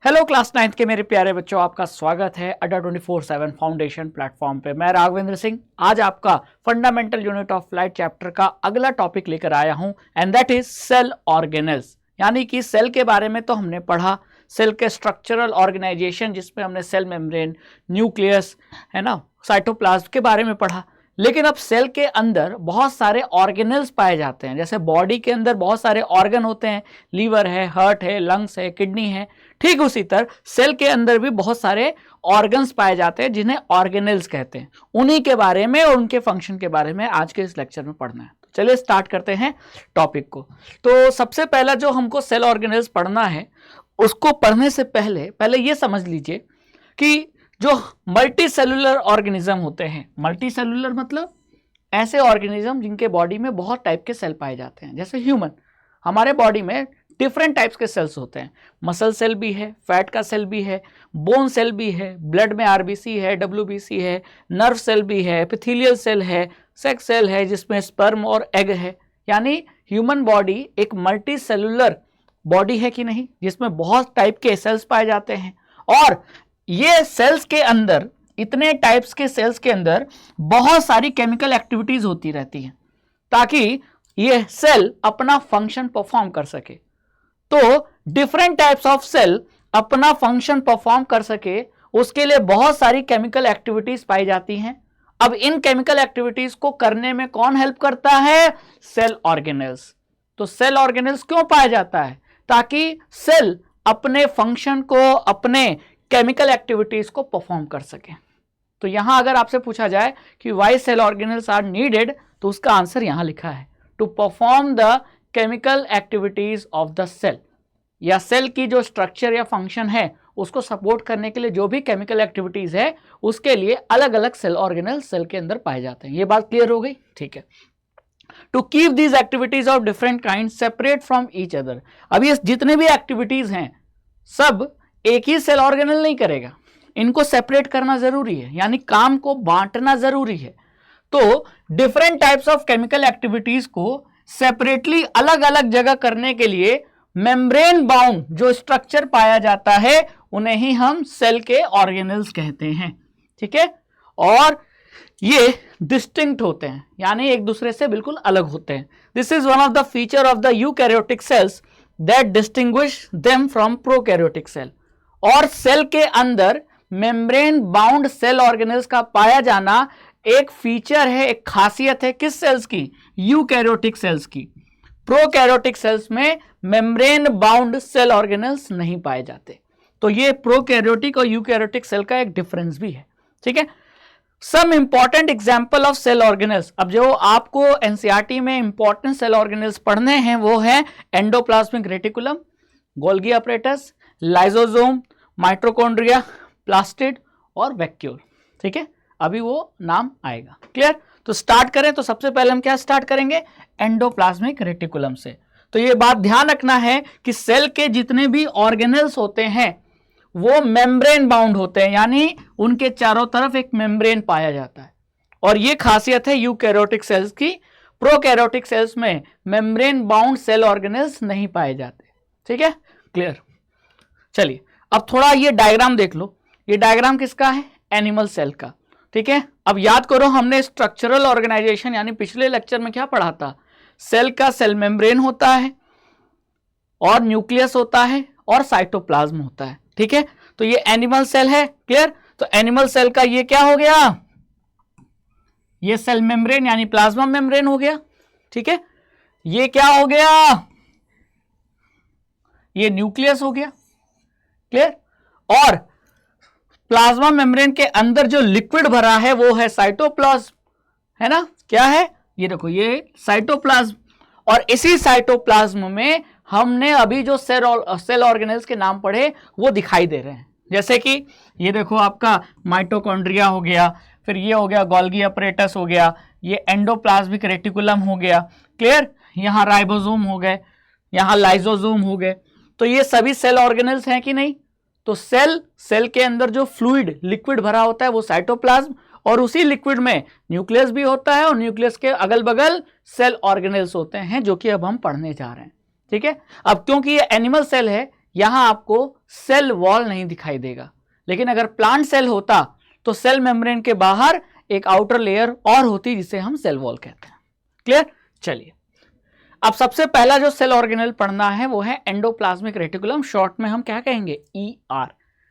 Hello class 9th के मेरे प्यारे बच्चों, आपका स्वागत है अड्डा 24/7 फाउंडेशन प्लेटफॉर्म पे। मैं राघवेंद्र सिंह आज आपका fundamental unit of life chapter का अगला टॉपिक लेकर आया हूं and that is cell organelles. यानी कि सेल के बारे में तो हमने पढ़ा, सेल के स्ट्रक्चरल ऑर्गेनाइजेशन जिसमें हमने सेल मेम्ब्रेन, न्यूक्लियस, है ना, साइटोप्लाज्म के बारे में पढ़ा। लेकिन अब सेल के अंदर बहुत सारे ऑर्गेनल्स पाए जाते हैं। जैसे बॉडी के अंदर बहुत सारे ऑर्गन होते हैं, लीवर है, हार्ट है, लंग्स है, किडनी है, ठीक उसी तरह सेल के अंदर भी बहुत सारे ऑर्गन्स पाए जाते हैं जिन्हें ऑर्गेनल्स कहते हैं। उन्हीं के बारे में और उनके फंक्शन के बारे में आज के इस लेक्चर में पढ़ना है। तो चलिए स्टार्ट करते हैं टॉपिक को। तो सबसे पहला जो हमको सेल ऑर्गेनल्स पढ़ना है, उसको पढ़ने से पहले ये समझ लीजिए कि जो मल्टी सेलुलर ऑर्गेनिज्म होते हैं, मल्टी सेलुलर मतलब ऐसे ऑर्गेनिज्म जिनके बॉडी में बहुत टाइप के सेल पाए जाते हैं। जैसे ह्यूमन, हमारे बॉडी में डिफरेंट टाइप्स के सेल्स होते हैं। मसल सेल भी है, फैट का सेल भी है, बोन सेल भी है, ब्लड में आरबीसी है, डब्ल्यूबीसी है, नर्व सेल भी है, एपिथेलियल सेल है, सेक्स सेल है जिसमें स्पर्म और एग है। यानी ह्यूमन बॉडी एक मल्टी सेलुलर बॉडी है कि नहीं, जिसमें बहुत टाइप के सेल्स पाए जाते हैं। और ये सेल्स के अंदर, इतने टाइप्स के सेल्स के अंदर बहुत सारी केमिकल एक्टिविटीज होती रहती हैं ताकि ये सेल अपना फंक्शन परफॉर्म कर सके। तो डिफरेंट टाइप्स ऑफ सेल अपना फंक्शन परफॉर्म कर सके, उसके लिए बहुत सारी केमिकल एक्टिविटीज पाई जाती हैं। अब इन केमिकल एक्टिविटीज को करने में कौन हेल्प करता है? Cell organelles. तो सेल ऑर्गेनल्स क्यों पाया जाता है? ताकि सेल अपने फंक्शन को, अपने केमिकल एक्टिविटीज को परफॉर्म कर सके। तो यहां अगर आपसे पूछा जाए कि why cell organelles are needed, तो उसका आंसर यहां लिखा है, to perform the chemical activities of the cell. या सेल की जो स्ट्रक्चर या फंक्शन है उसको सपोर्ट करने के लिए जो भी केमिकल एक्टिविटीज है, उसके लिए अलग अलग सेल ऑर्गेनल सेल के अंदर पाए जाते हैं। ये बात क्लियर हो गई? ठीक है। To keep these activities of different kind separate from each other. अब ये जितने भी एक्टिविटीज हैं सब एक ही सेल ऑर्गेनल नहीं करेगा, इनको सेपरेट करना जरूरी है, यानी काम को बांटना जरूरी है। तो different types of chemical activities को सेपरेटली अलग अलग जगह करने के लिए मेम्ब्रेन बाउंड जो स्ट्रक्चर पाया जाता है, उन्हें ही हम सेल के ऑर्गेनल्स कहते हैं। ठीक है। और ये डिस्टिंक्ट होते हैं, यानी एक दूसरे से बिल्कुल अलग होते हैं। This is one of the feature of the eukaryotic cells that distinguish them from prokaryotic cell. और सेल के अंदर मेम्ब्रेन बाउंड सेल ऑर्गेनल्स का पाया जाना एक फीचर है, एक खासियत है किस सेल्स की? यूकैरियोटिक सेल्स की। प्रोकैरियोटिक सेल्स में मेम्ब्रेन बाउंड सेल ऑर्गेनल्स नहीं पाए जाते। तो ये प्रोकैरियोटिक और यूकैरियोटिक सेल का एक डिफरेंस भी है। ठीक है। Some important example of cell organelles. अब जो आपको एनसीईआरटी में इंपॉर्टेंट सेल ऑर्गेनल्स पढ़ने हैं वो है endoplasmic reticulum, Golgi apparatus, lysosome, mitochondria, plastid और वैक्यूल। ठीक है, अभी वो नाम आएगा। क्लियर? तो स्टार्ट करें तो सबसे पहले हम क्या स्टार्ट करेंगे? एंडोप्लाज्मिक रेटिकुलम से। तो ये बात ध्यान रखना है कि सेल के जितने भी ऑर्गेनल्स होते हैं वो मेम्ब्रेन बाउंड होते हैं, यानी उनके चारों तरफ एक मेम्ब्रेन पाया जाता है। और ये खासियत है यूकैरियोटिक सेल्स की। प्रोकैरियोटिक सेल्स में मेम्ब्रेन बाउंड सेल ऑर्गेनल्स नहीं पाए जाते। ठीक है, क्लियर? चलिए अब थोड़ा ये डायग्राम देख लो। ये डायग्राम किसका है? एनिमल सेल का। ठीक है। अब याद करो, हमने स्ट्रक्चरल ऑर्गेनाइजेशन यानी पिछले लेक्चर में क्या पढ़ा था? सेल का सेल मेम्ब्रेन होता है और न्यूक्लियस होता है और साइटोप्लाज्म होता है। ठीक है। तो ये एनिमल सेल है। क्लियर? तो एनिमल सेल का ये क्या हो गया? ये सेल मेम्ब्रेन यानी प्लाज्मा मेम्ब्रेन हो गया। ठीक है। ये क्या हो गया? ये न्यूक्लियस हो गया। क्लियर? और प्लाज्मा मेम्ब्रेन के अंदर जो लिक्विड भरा है वो है साइटोप्लाज्म, है ना? क्या है? ये देखो, ये साइटोप्लाज्म। और इसी साइटोप्लाज्म में हमने अभी जो सेल ऑर्गेनल्स के नाम पढ़े वो दिखाई दे रहे हैं। जैसे कि ये देखो, आपका माइटोकॉन्ड्रिया हो गया, फिर ये हो गया गोल्गी अपरेटस हो गया, ये एंडोप्लाज्मिक रेटिकुलम हो गया। क्लियर? यहाँ राइबोसोम हो गए, यहाँ लाइसोसोम हो गए। तो ये सभी सेल ऑर्गेनल्स हैं कि नहीं? तो सेल के अंदर जो फ्लूइड लिक्विड भरा होता है वो साइटोप्लाज्म, और उसी लिक्विड में न्यूक्लियस भी होता है और न्यूक्लियस के अगल बगल सेल ऑर्गेनल्स होते हैं, जो कि अब हम पढ़ने जा रहे हैं। ठीक है। अब क्योंकि ये एनिमल सेल है, यहां आपको सेल वॉल नहीं दिखाई देगा। लेकिन अगर प्लांट सेल होता तो सेल मेम्ब्रेन के बाहर एक आउटर लेयर और होती जिसे हम सेल वॉल कहते हैं। क्लियर? चलिए, अब सबसे पहला जो सेल ऑर्गेनेल पढ़ना है वो है एंडोप्लाज्मिक रेटिकुलम, शॉर्ट में हम क्या कहेंगे, ER।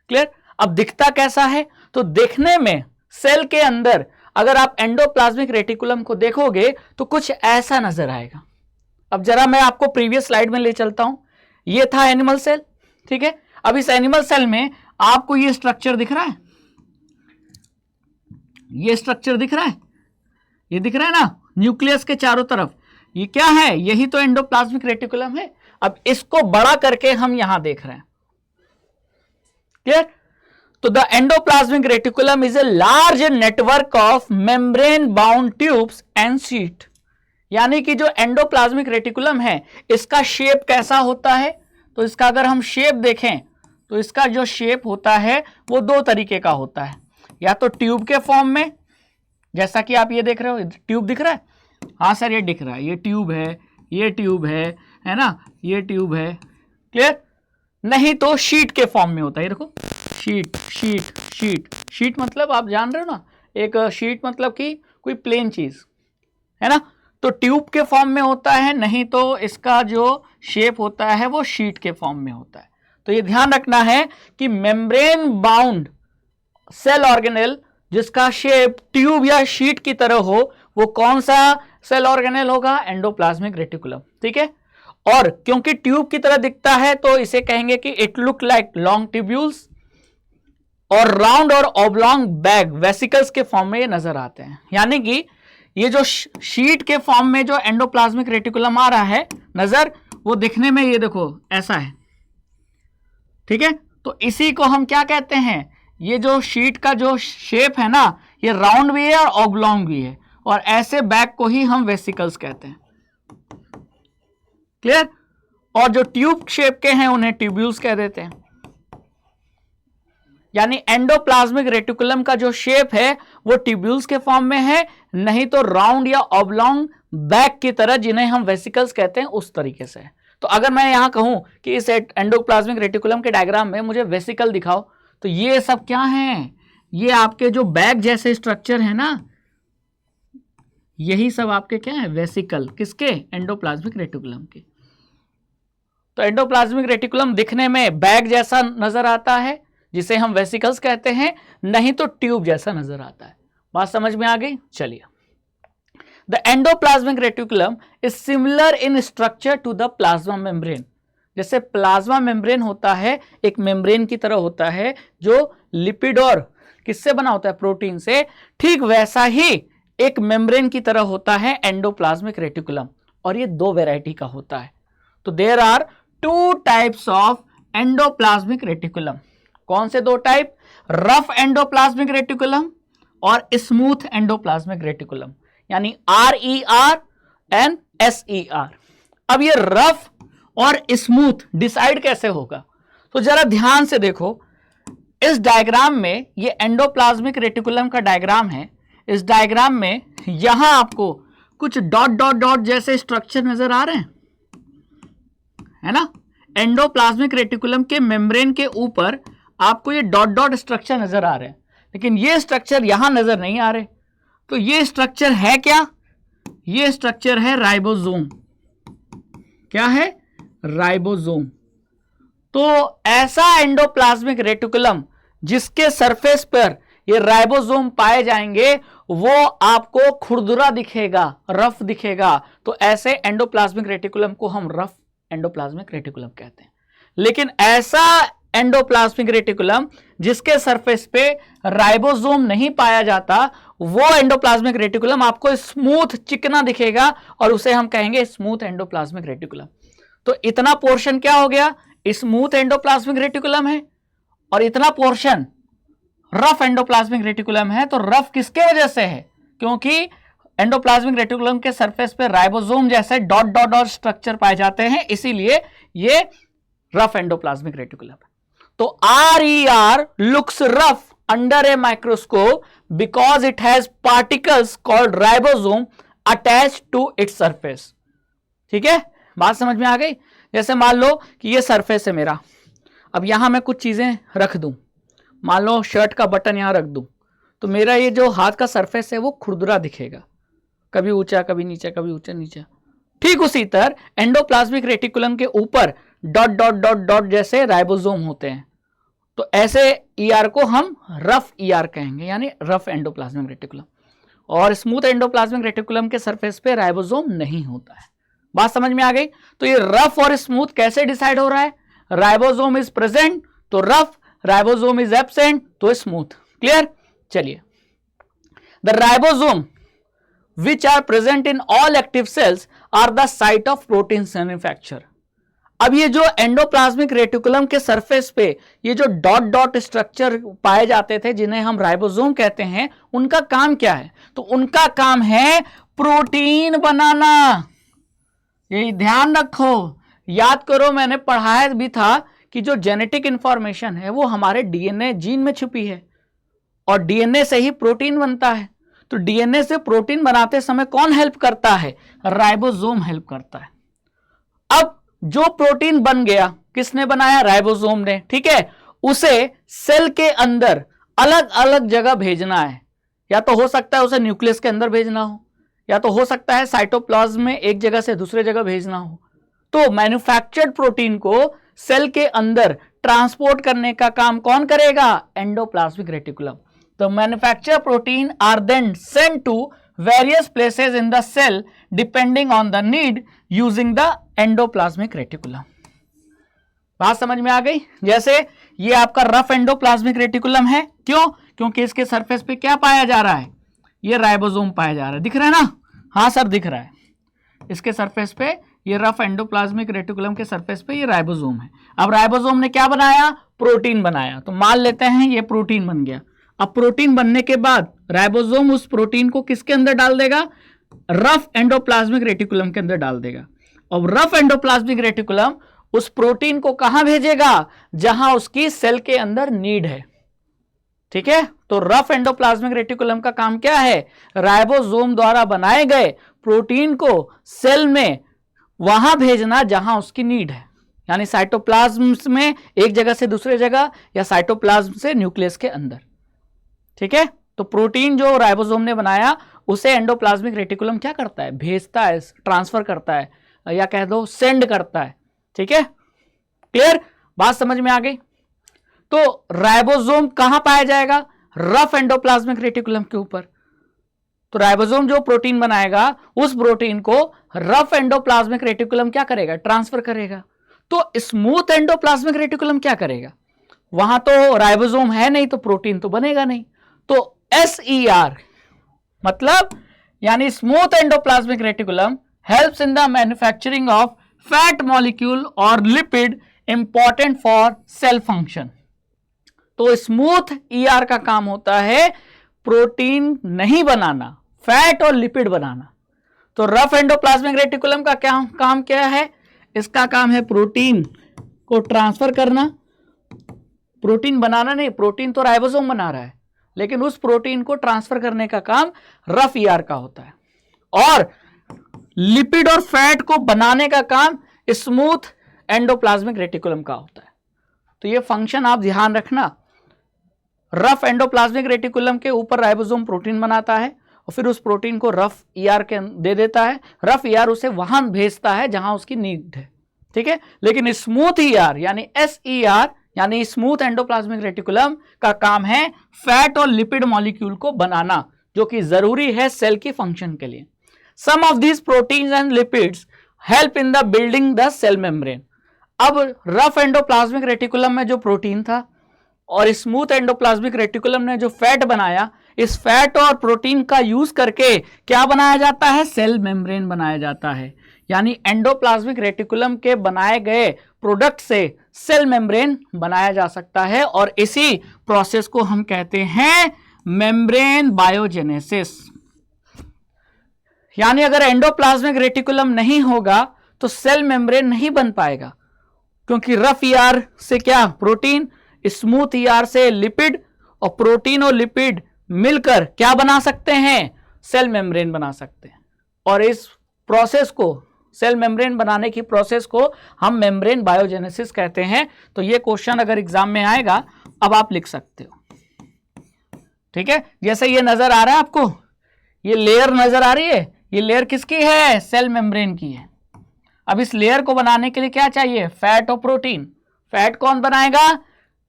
क्लियर? अब दिखता कैसा है? तो देखने में सेल के अंदर अगर आप एंडोप्लाज्मिक रेटिकुलम को देखोगे तो कुछ ऐसा नजर आएगा। अब जरा मैं आपको प्रीवियस स्लाइड में ले चलता हूं। ये था एनिमल सेल, ठीक है। अब इस एनिमल सेल में आपको ये स्ट्रक्चर दिख रहा है, ये स्ट्रक्चर दिख रहा है, ये दिख रहा है ना, न्यूक्लियस के चारों तरफ। ये क्या है? यही तो एंडोप्लाज्मिक रेटिकुलम है। अब इसको बड़ा करके हम यहां देख रहे हैं। क्लियर? तो the endoplasmic reticulum is a large network of membrane bound tubes and sheet. यानी कि जो एंडोप्लाज्मिक रेटिकुलम है इसका शेप कैसा होता है? तो इसका अगर हम शेप देखें तो इसका जो शेप होता है वो दो तरीके का होता है। या तो ट्यूब के फॉर्म में, जैसा कि आप ये देख रहे हो, ट्यूब दिख रहा है, हाँ सर ये दिख रहा है, ये ट्यूब है, ये ट्यूब है ना, ये ट्यूब है। क्लियर? नहीं तो शीट के फॉर्म में होता है। ये देखो, शीट शीट शीट शीट मतलब आप जान रहे हो ना, एक शीट मतलब कि कोई प्लेन चीज है ना। तो ट्यूब के फॉर्म में होता है, नहीं तो इसका जो शेप होता है वो शीट के फॉर्म में होता है। तो ये ध्यान रखना है कि मेम्ब्रेन बाउंड सेल ऑर्गेनेल जिसका शेप ट्यूब या शीट की तरह हो वो कौन सा सेल ऑर्गेनेल होगा? Endoplasmic reticulum. ठीक है। और क्योंकि ट्यूब की तरह दिखता है तो इसे कहेंगे कि it look like long tubules, और राउंड और ऑब्लॉन्ग बैग वेसिकल्स के फॉर्म में ये नजर आते हैं। यानी कि ये जो शीट के फॉर्म में जो एंडोप्लाज्मिक रेटिकुलम आ रहा है नजर, वो दिखने में ये देखो ऐसा है। ठीक है। तो इसी को हम क्या कहते हैं? ये जो शीट का जो शेप है ना, ये राउंड भी है और ऑब्लॉन्ग भी है, और ऐसे बैग को ही हम वेसिकल्स कहते हैं। क्लियर? और जो ट्यूब शेप के हैं उन्हें ट्यूब्यूल्स कह देते हैं। यानी एंडोप्लाज्मिक रेटिकुलम का जो शेप है वो ट्यूब्यूल्स के फॉर्म में है, नहीं तो राउंड या ऑब्लॉन्ग बैग की तरह जिन्हें हम वेसिकल्स कहते हैं उस तरीके से। तो अगर मैं यहां कहूं कि इस एंडोप्लाज्मिक रेटिकुलम के डायग्राम में मुझे वेसिकल दिखाओ, तो ये सब क्या है? ये आपके जो बैग जैसे स्ट्रक्चर है ना, यही सब आपके क्या है? वेसिकल। किसके? एंडोप्लाज्मिक रेटिकुलम के। तो एंडोप्लाज्मिक रेटिकुलम दिखने में बैग जैसा नजर आता है जिसे हम वेसिकल्स कहते हैं, नहीं तो ट्यूब जैसा नजर आता है। बात समझ में आ गई? चलिए, the endoplasmic reticulum is similar in structure to the plasma membrane. जैसे प्लाज्मा मेम्ब्रेन होता है, एक मेम्ब्रेन की तरह होता है जो लिपिड और किससे बना होता है? प्रोटीन से। ठीक वैसा ही एक मेम्ब्रेन की तरह होता है एंडोप्लाज्मिक रेटिकुलम, और ये दो वैरायटी का होता है। तो there are two types of endoplasmic reticulum. कौन से दो टाइप? रफ एंडोप्लाज्मिक रेटिकुलम और स्मूथ एंडोप्लाज्मिक रेटिकुलम, यानी RER एंड SER। अब ये रफ और स्मूथ डिसाइड कैसे होगा? तो जरा ध्यान से देखो, इस डायग्राम में ये एंडोप्लाज्मिक रेटिकुलम का डायग्राम है। इस डायग्राम में यहां आपको कुछ डॉट डॉट डॉट जैसे स्ट्रक्चर नजर आ रहे हैं, है ना। एंडोप्लाज्मिक रेटिकुलम के मेम्ब्रेन के ऊपर आपको ये डॉट डॉट स्ट्रक्चर नजर आ रहे हैं, लेकिन ये स्ट्रक्चर यहां नजर नहीं आ रहे। तो ये स्ट्रक्चर है क्या? ये स्ट्रक्चर है राइबोसोम। क्या है? राइबोसोम। तो ऐसा एंडोप्लाज्मिक रेटिकुलम जिसके सरफेस पर ये राइबोसोम पाए जाएंगे वो आपको खुरदुरा दिखेगा, रफ दिखेगा। तो ऐसे एंडोप्लाज्मिक रेटिकुलम को हम रफ एंडोप्लाज्मिक रेटिकुलम कहते हैं। लेकिन ऐसा एंडोप्लाज्मिक रेटिकुलम जिसके सरफेस पे राइबोसोम नहीं पाया जाता, वो एंडोप्लाज्मिक रेटिकुलम आपको स्मूथ चिकना दिखेगा, और उसे हम कहेंगे स्मूथ एंडोप्लाज्मिक रेटिकुलम। तो इतना पोर्शन क्या हो गया? स्मूथ एंडोप्लाज्मिक रेटिकुलम है, और इतना पोर्शन रफ एंडोप्लाज्मिक रेटिकुलम है। तो रफ किसके वजह से है? क्योंकि एंडोप्लाज्मिक रेटिकुलम के सरफेस पे राइबोसोम जैसे डॉट डॉट डॉट स्ट्रक्चर पाए जाते हैं, इसीलिए ये रफ एंडोप्लाज्मिक रेटिकुलम है। तो RER looks rough under a microscope because it has particles called ribosome attached to its surface। ठीक है, बात समझ में आ गई? जैसे मान लो कि ये सरफेस है मेरा, अब यहां मैं कुछ चीजें रख दूं, मान लो शर्ट का बटन यहां रख दूं, तो मेरा ये जो हाथ का सरफेस है वो खुरदुरा दिखेगा, कभी ऊंचा कभी नीचा, कभी ऊंचा नीचा। ठीक उसी तरह एंडोप्लाज्मिक रेटिकुलम के ऊपर डॉट डॉट डॉट डॉट जैसे राइबोसोम होते हैं, तो ऐसे ईआर को हम रफ ईआर कहेंगे, यानी रफ एंडोप्लाज्मिक रेटिकुलम। और स्मूथ एंडोप्लाज्मिक रेटिकुलम के सरफेस पे राइबोसोम नहीं होता है। बात समझ में आ गई? तो ये रफ और स्मूथ कैसे डिसाइड हो रहा है? राइबोसोम इज प्रेजेंट तो रफ, राइबोसोम इज एब्सेंट तो स्मूथ। क्लियर? चलिए, the ribosome which are present in all active cells are the site of proteins manufacture। अब ये जो एंडोप्लाज्मिक रेटिकुलम के सरफेस पे ये जो डॉट डॉट स्ट्रक्चर पाए जाते थे जिन्हें हम राइबोसोम कहते हैं, उनका काम क्या है? तो उनका काम है प्रोटीन बनाना। ये ध्यान रखो, याद करो, मैंने पढ़ाया भी था कि जो जेनेटिक इंफॉर्मेशन है वो हमारे डीएनए जीन में छुपी है और डीएनए से ही प्रोटीन बनता है। तो डीएनए से प्रोटीन बनाते समय कौन हेल्प करता है? राइबोसोम हेल्प करता है। अब जो प्रोटीन बन गया, किसने बनाया? राइबोसोम ने। ठीक है, उसे सेल के अंदर अलग अलग जगह भेजना है। या तो हो सकता है उसे न्यूक्लियस के अंदर भेजना हो, या तो हो सकता है साइटोप्लाज्म में एक जगह से दूसरे जगह भेजना हो। तो मैन्युफैक्चर्ड प्रोटीन को सेल के अंदर ट्रांसपोर्ट करने का काम कौन करेगा? Endoplasmic reticulum. The manufactured protein are then sent to various places in the cell depending on the need using the endoplasmic reticulum। बात समझ में आ गई? जैसे ये आपका रफ एंडोप्लाज्मिक रेटिकुलम है, क्यों? क्योंकि इसके सरफेस पे क्या पाया जा रहा है? ये राइबोसोम पाया जा रहा है। दिख रहा है ना? हाँ सर, दिख रहा है। इसके सरफेस पे ये रफ एंडोप्लाज्मिक रेटिकुलम के सरफेस पे ये राइबोसोम है। अब राइबोसोम ने क्या बनाया? प्रोटीन बनाया। तो मान लेते हैं ये प्रोटीन बन गया। अब प्रोटीन बनने के बाद राइबोसोम उस प्रोटीन को किसके अंदर डाल देगा? रफ एंडोप्लाज्मिक रेटिकुलम के अंदर डाल देगा। और रफ एंडोप्लाज्मिक रेटिकुलम उस प्रोटीन को कहां भेजेगा? जहां उसकी सेल के अंदर नीड है। ठीक है, तो रफ एंडोप्लाज्मिक रेटिकुलम का काम क्या है? राइबोसोम द्वारा बनाए गए प्रोटीन को सेल में वहां भेजना जहां उसकी नीड है, यानी साइटोप्लाज्म में एक जगह से दूसरे जगह, या साइटोप्लाज्म से न्यूक्लियस के अंदर। ठीक है, तो प्रोटीन जो राइबोसोम ने बनाया उसे एंडोप्लाज्मिक रेटिकुलम क्या करता है? भेजता है, ट्रांसफर करता है, या कह दो सेंड करता है। ठीक है, क्लियर? बात समझ में आ गई? तो राइबोसोम कहां पाया जाएगा? रफ एंडोप्लाज्मिक रेटिकुलम के ऊपर। तो राइबोसोम जो प्रोटीन बनाएगा उस प्रोटीन को रफ एंडोप्लाज्मिक रेटिकुलम क्या करेगा? ट्रांसफर करेगा। तो स्मूथ एंडोप्लाज्मिक रेटिकुलम क्या करेगा? वहां तो राइबोसोम है नहीं, तो प्रोटीन तो बनेगा नहीं। तो SER मतलब यानी smooth endoplasmic reticulum helps in the manufacturing of fat molecule और lipid important for cell function. तो स्मूथ ER का काम होता है प्रोटीन नहीं बनाना, फैट और लिपिड बनाना। तो रफ एंडोप्लाज्मिक रेटिकुलम का क्या काम क्या है? इसका काम है प्रोटीन को ट्रांसफर करना। प्रोटीन बनाना नहीं, प्रोटीन तो राइबोसोम बना रहा है, लेकिन उस प्रोटीन को ट्रांसफर करने का काम रफ ER का होता है। और लिपिड और फैट को बनाने का काम स्मूथ एंडोप्लाज्मिक रेटिकुलम का होता है। तो ये फंक्शन आप ध्यान रखना। रफ एंडोप्लाज्मिक रेटिकुलम के ऊपर राइबोसोम प्रोटीन बनाता है और फिर उस प्रोटीन को रफ ER के दे देता है। रफ ER उसे वहां भेजता है जहां उसकी नीड है। ठीक है, लेकिन स्मूथ ER यानी SER यानी स्मूथ एंडोप्लाज्मिक रेटिकुलम का काम है फैट और लिपिड मॉलिक्यूल को बनाना, जो कि जरूरी है सेल की फंक्शन के लिए। Some of these proteins and lipids help in the building the cell membrane. अब रफ एंडोप्लाज्मिक रेटिकुलम में जो प्रोटीन था और स्मूथ एंडोप्लाज्मिक रेटिकुलम ने जो फैट बनाया, इस फैट और प्रोटीन का यूज करके क्या बनाया जाता है? सेल मेम्ब्रेन बनाया जाता है। यानी एंडोप्लाज्मिक रेटिकुलम के बनाए गए प्रोडक्ट से सेल मेम्ब्रेन बनाया जा सकता है, और इसी प्रोसेस को हम कहते हैं मेम्ब्रेन बायोजेनेसिस। यानी अगर एंडोप्लाज्मिक रेटिकुलम नहीं होगा तो सेल मेम्ब्रेन नहीं बन पाएगा, क्योंकि रफ ER से क्या? प्रोटीन, स्मूथ ER से लिपिड, और प्रोटीन और लिपिड मिलकर क्या बना सकते हैं? सेल मेम्ब्रेन बना सकते हैं। और इस प्रोसेस को सेल मेम्ब्रेन बनाने की प्रोसेस को हम मेम्ब्रेन बायोजेनेसिस कहते हैं। तो ये क्वेश्चन अगर एग्जाम में आएगा, अब आप लिख सकते हो, ठीक है। जैसे ये नजर आ रहा है आपको, ये लेयर नजर आ रही है, ये लेयर किसकी है? सेल मेम्ब्रेन की है। अब इस लेयर को बनाने के लिए क्या चाहिए? फैट और प्रोटीन। फैट कौन बनाएगा?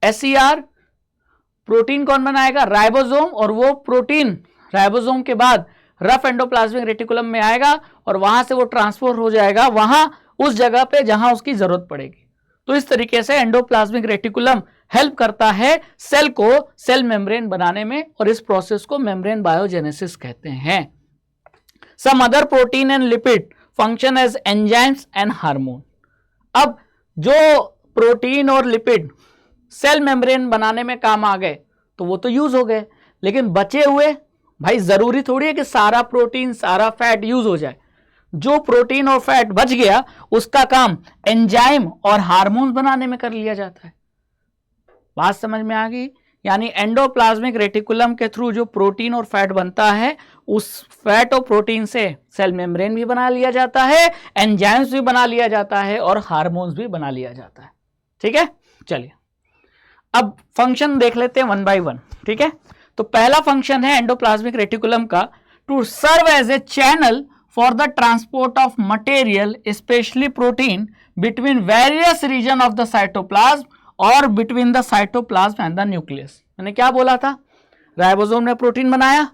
SCR। प्रोटीन कौन बनाएगा? राइबोसोम। और वो प्रोटीन राइबोसोम के बाद रफ एंडोप्लाज्मिक रेटिकुलम में आएगा और वहां से वो ट्रांसफर हो जाएगा वहां उस जगह पे जहां उसकी जरूरत पड़ेगी। तो इस तरीके से एंडोप्लाज्मिक रेटिकुलम हेल्प करता है सेल को सेल मेम्ब्रेन बनाने में, और इस प्रोसेस को मेम्ब्रेन बायोजेनेसिस कहते हैं। Some other protein and lipid function as enzymes and hormone. अब जो प्रोटीन और लिपिड सेल मेम्ब्रेन बनाने में काम आ गए तो वो तो यूज हो गए, लेकिन बचे हुए, भाई जरूरी थोड़ी है कि सारा प्रोटीन सारा फैट यूज हो जाए। जो प्रोटीन और फैट बच गया उसका काम एंजाइम और हार्मोन्स बनाने में कर लिया जाता है। बात समझ में आ गई? यानी एंडोप्लाज्मिक रेटिकुलम के थ्रू जो प्रोटीन और फैट बनता है, उस फैट और प्रोटीन से सेल मेम्ब्रेन भी बना लिया जाता है, एंजाइम्स भी बना लिया जाता है और हार्मोन्स भी बना लिया जाता है। ठीक है, चलिए अब फंक्शन देख लेते हैं वन बाय वन। ठीक है, तो पहला फंक्शन है एंडोप्लाज्मिक रेटिकुलम का, to serve as a channel for the transport of material specially protein between various region of the cytoplasm और between the cytoplasm and the nucleus. मैंने क्या बोला था? राइबोसोम ने प्रोटीन बनाया,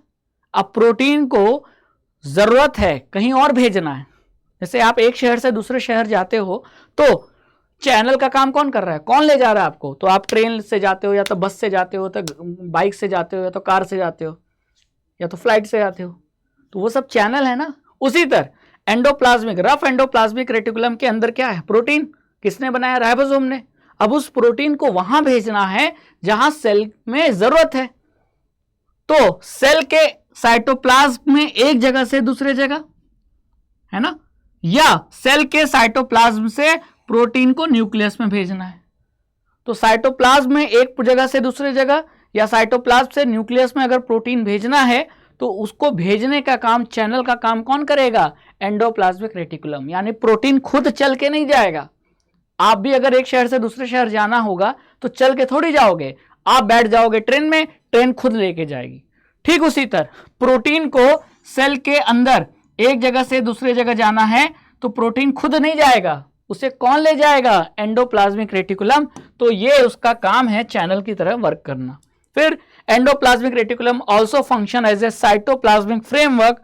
अब प्रोटीन को जरूरत है कहीं और भेजना है। जैसे आप एक शहर से दूसरे शहर जाते हो तो चैनल का काम कौन कर रहा है? कौन ले जा रहा है आपको? तो आप ट्रेन से जाते हो, या तो बस से जाते हो, तो बाइक से जाते हो, या तो कार से जाते हो, या तो फ्लाइट से जाते हो, तो वो सब चैनल है ना। उसी तरह एंडोप्लाज्मिक रफ एंडोप्लाज्मिक रेटिकुलम के अंदर क्या है? प्रोटीन। किसने बनाया? राइबोसोम ने। अब उस प्रोटीन को वहां भेजना है जहां सेल में जरूरत है। तो सेल के साइटोप्लाज्म में एक जगह से दूसरे जगह, है ना, या सेल के साइटोप्लाज्म से प्रोटीन को न्यूक्लियस में भेजना है। तो साइटोप्लाज्म में एक जगह से दूसरे जगह या साइटोप्लाज्म से न्यूक्लियस में अगर प्रोटीन भेजना है तो उसको भेजने का काम, चैनल का काम कौन करेगा? Endoplasmic reticulum. यानी प्रोटीन खुद चल के नहीं जाएगा। आप भी अगर एक शहर से दूसरे शहर जाना होगा तो चल के थोड़ी जाओगे, आप बैठ जाओगे ट्रेन में, ट्रेन खुद लेके जाएगी। ठीक उसी तरह प्रोटीन को सेल के अंदर एक जगह से दूसरे जगह जाना है तो प्रोटीन खुद नहीं जाएगा, उसे कौन ले जाएगा? Endoplasmic reticulum. तो ये उसका काम है चैनल की तरह वर्क करना। फिर endoplasmic reticulum also function as a cytoplasmic framework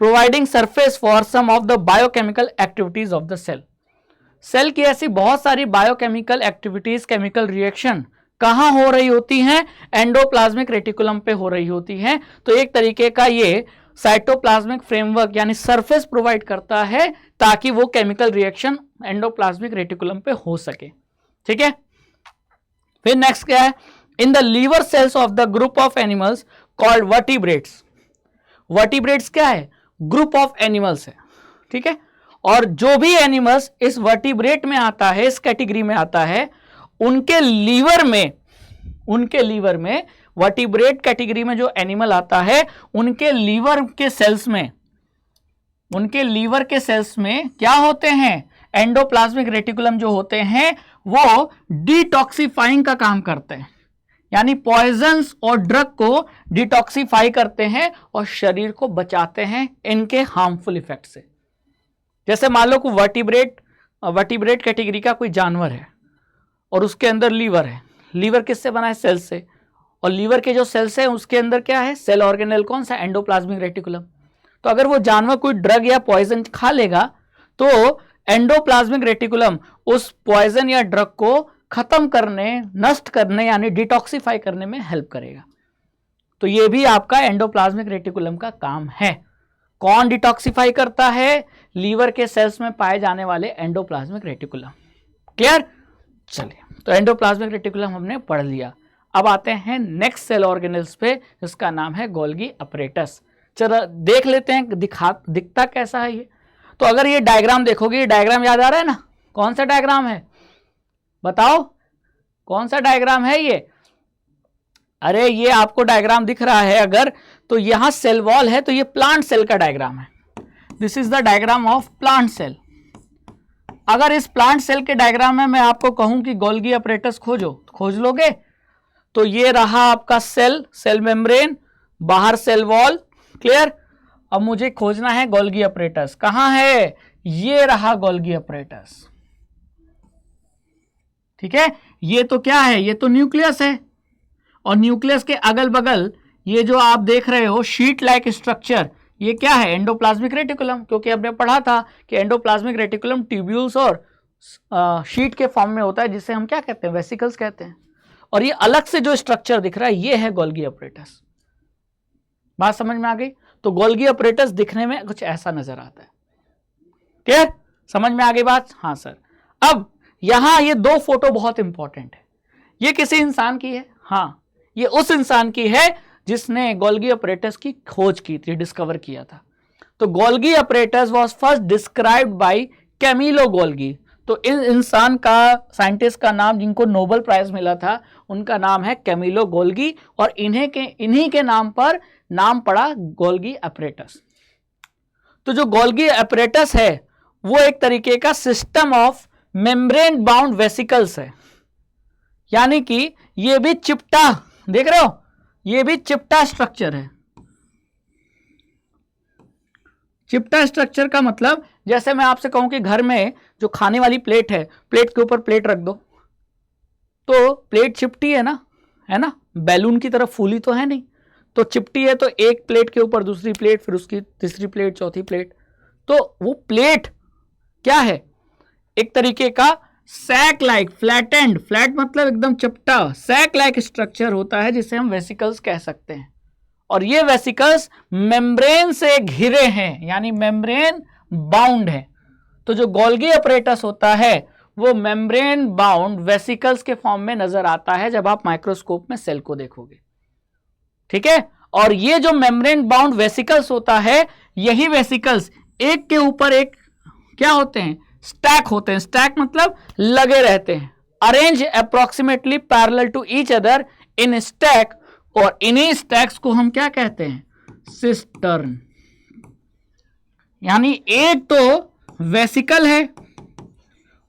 providing surface for some of the biochemical activities of the cell. Cell की ऐसी बहुत सारी बायोकेमिकल एक्टिविटीज, केमिकल रिएक्शन कहां हो रही होती हैं? एंडोप्लाज्मिक रेटिकुलम पे हो रही होती हैं। तो एक तरीके का ये साइटोप्लाज्मिक फ्रेमवर्क यानी सरफेस प्रोवाइड करता है ताकि वो केमिकल रिएक्शन एंडोप्लाज्मिक रेटिकुलम पे हो सके। ठीक है, फिर नेक्स्ट क्या है? In the liver cells of the group of animals called vertebrates. Vertebrates क्या है? ग्रुप ऑफ एनिमल्स है। ठीक है, और जो भी एनिमल्स इस वर्टिब्रेट में आता है, इस कैटेगरी में आता है, उनके लीवर में वर्टिब्रेट कैटेगरी में जो एनिमल आता है उनके लीवर के सेल्स में क्या होते हैं? एंडोप्लाज्मिक रेटिकुलम जो होते हैं वो डिटॉक्सिफाइंग का काम करते हैं, यानी पॉइजन्स और ड्रग को डिटॉक्सिफाई करते हैं और शरीर को बचाते हैं इनके हार्मफुल इफेक्ट से। जैसे मान लो कोई वर्टिब्रेट कैटेगरी का कोई जानवर है और उसके अंदर लीवर है। लीवर किससे बना है? सेल से। और लीवर के जो सेल्स हैं उसके अंदर क्या है? Cell organelle. कौन सा? Endoplasmic reticulum. तो अगर वो जानवर कोई ड्रग या पॉइजन खा लेगा तो एंडोप्लाज्मिक रेटिकुलम उस पॉइजन या ड्रग को खत्म करने, नष्ट करने यानी डिटॉक्सिफाई करने में हेल्प करेगा। तो ये भी आपका एंडोप्लाज्मिक रेटिकुलम का काम है। कौन डिटॉक्सिफाई करता है? लीवर के सेल्स में पाए जाने वाले एंडोप्लाज्मिक रेटिकुलम। क्लियर? चलिए, तो एंडोप्लाज्मिक रेटिकुलम हमने पढ़ लिया। अब आते हैं नेक्स्ट सेल ऑर्गेनेल्स पे, जिसका नाम है गोल्गी अपरेटस। चलो देख लेते हैं दिखता कैसा है ये। तो अगर ये डायग्राम देखोगे, ये डायग्राम याद आ रहा है ना? कौन सा डायग्राम है? बताओ कौन सा डायग्राम है ये? अरे ये आपको डायग्राम दिख रहा है अगर, तो यहां सेल वॉल है, तो ये प्लांट सेल का डायग्राम है। This is the diagram of plant cell. अगर इस प्लांट सेल के डायग्राम में मैं आपको कहूं कि गोल्गी अपरेटस खोजो, तो खोज लोगे? तो ये रहा आपका सेल, सेल मेम्ब्रेन, बाहर सेल वॉल, क्लियर। अब मुझे खोजना है गोल्गी अपरेटस। कहां है? ये रहा गोल्गी अपरेटस, ठीक है। ये तो क्या है? ये तो न्यूक्लियस है, और न्यूक्लियस के अगल बगल ये जो आप देख रहे हो शीट लाइक स्ट्रक्चर, ये क्या है? एंडोप्लाज्मिक रेटिकुलम, क्योंकि हमने पढ़ा था कि एंडोप्लाज्मिक रेटिकुलम ट्यूब्यूल्स और शीट के फॉर्म में होता है, जिसे हम क्या कहते हैं? वेसिकल्स कहते हैं। और ये अलग से जो स्ट्रक्चर दिख रहा है ये है गोल्गी अपरेटस। बात समझ में आ गई? तो गोल्गी अपरेटस दिखने में कुछ ऐसा नजर आता है। क्लियर? समझ में आ गई बात? हाँ सर। अब यहां ये दो फोटो बहुत इंपॉर्टेंट है। ये किसी इंसान की है? हाँ, ये उस इंसान की है जिसने गोल्गी अपरेटस की खोज की थी, डिस्कवर किया था। तो Golgi apparatus was first described by Camillo Golgi. तो इन इंसान का, साइंटिस्ट का नाम, जिनको नोबेल प्राइज मिला था, उनका नाम है कैमिलो गोल्गी, और इन्हीं के नाम पर नाम पड़ा गोल्गी अपरेटस। तो जो गोल्गी अपरेटस है वो एक तरीके का system of membrane bound vesicles है, यानी कि ये भी चिपटा, देख रहे हो, ये भी चिपटा स्ट्रक्चर है। चिपटा स्ट्रक्चर का मतलब, जैसे मैं आपसे कहूं कि घर में जो खाने वाली प्लेट है, प्लेट के ऊपर प्लेट रख दो, तो प्लेट चिपटी है ना, बैलून की तरह फूली तो है नहीं, तो चिपटी है, तो एक प्लेट के ऊपर दूसरी प्लेट, फिर उसकी तीसरी प्लेट, चौथी प्लेट। तो वो प्लेट क्या है? एक तरीके का सैक लाइक, फ्लैटेंड, फ्लैट मतलब एकदम चपटा, सैक लाइक स्ट्रक्चर होता है, जिसे हम वेसिकल्स कह सकते हैं। और ये वेसिकल्स मेम्ब्रेन से घिरे हैं, यानी मेम्ब्रेन बाउंड है। तो जो गोल्गी अपरेटस होता है वो मेम्ब्रेन बाउंड वेसिकल्स के फॉर्म में नजर आता है जब आप माइक्रोस्कोप में सेल को देखोगे, ठीक है। और ये जो मेम्ब्रेन बाउंड वेसिकल्स होता है, यही वेसिकल्स एक के ऊपर एक क्या होते हैं? स्टैक होते हैं। स्टैक मतलब लगे रहते हैं, arrange approximately parallel to each other in stack, और इन्हीं स्टैक्स को हम क्या कहते हैं? सिस्टर्न। यानी एक तो वेसिकल है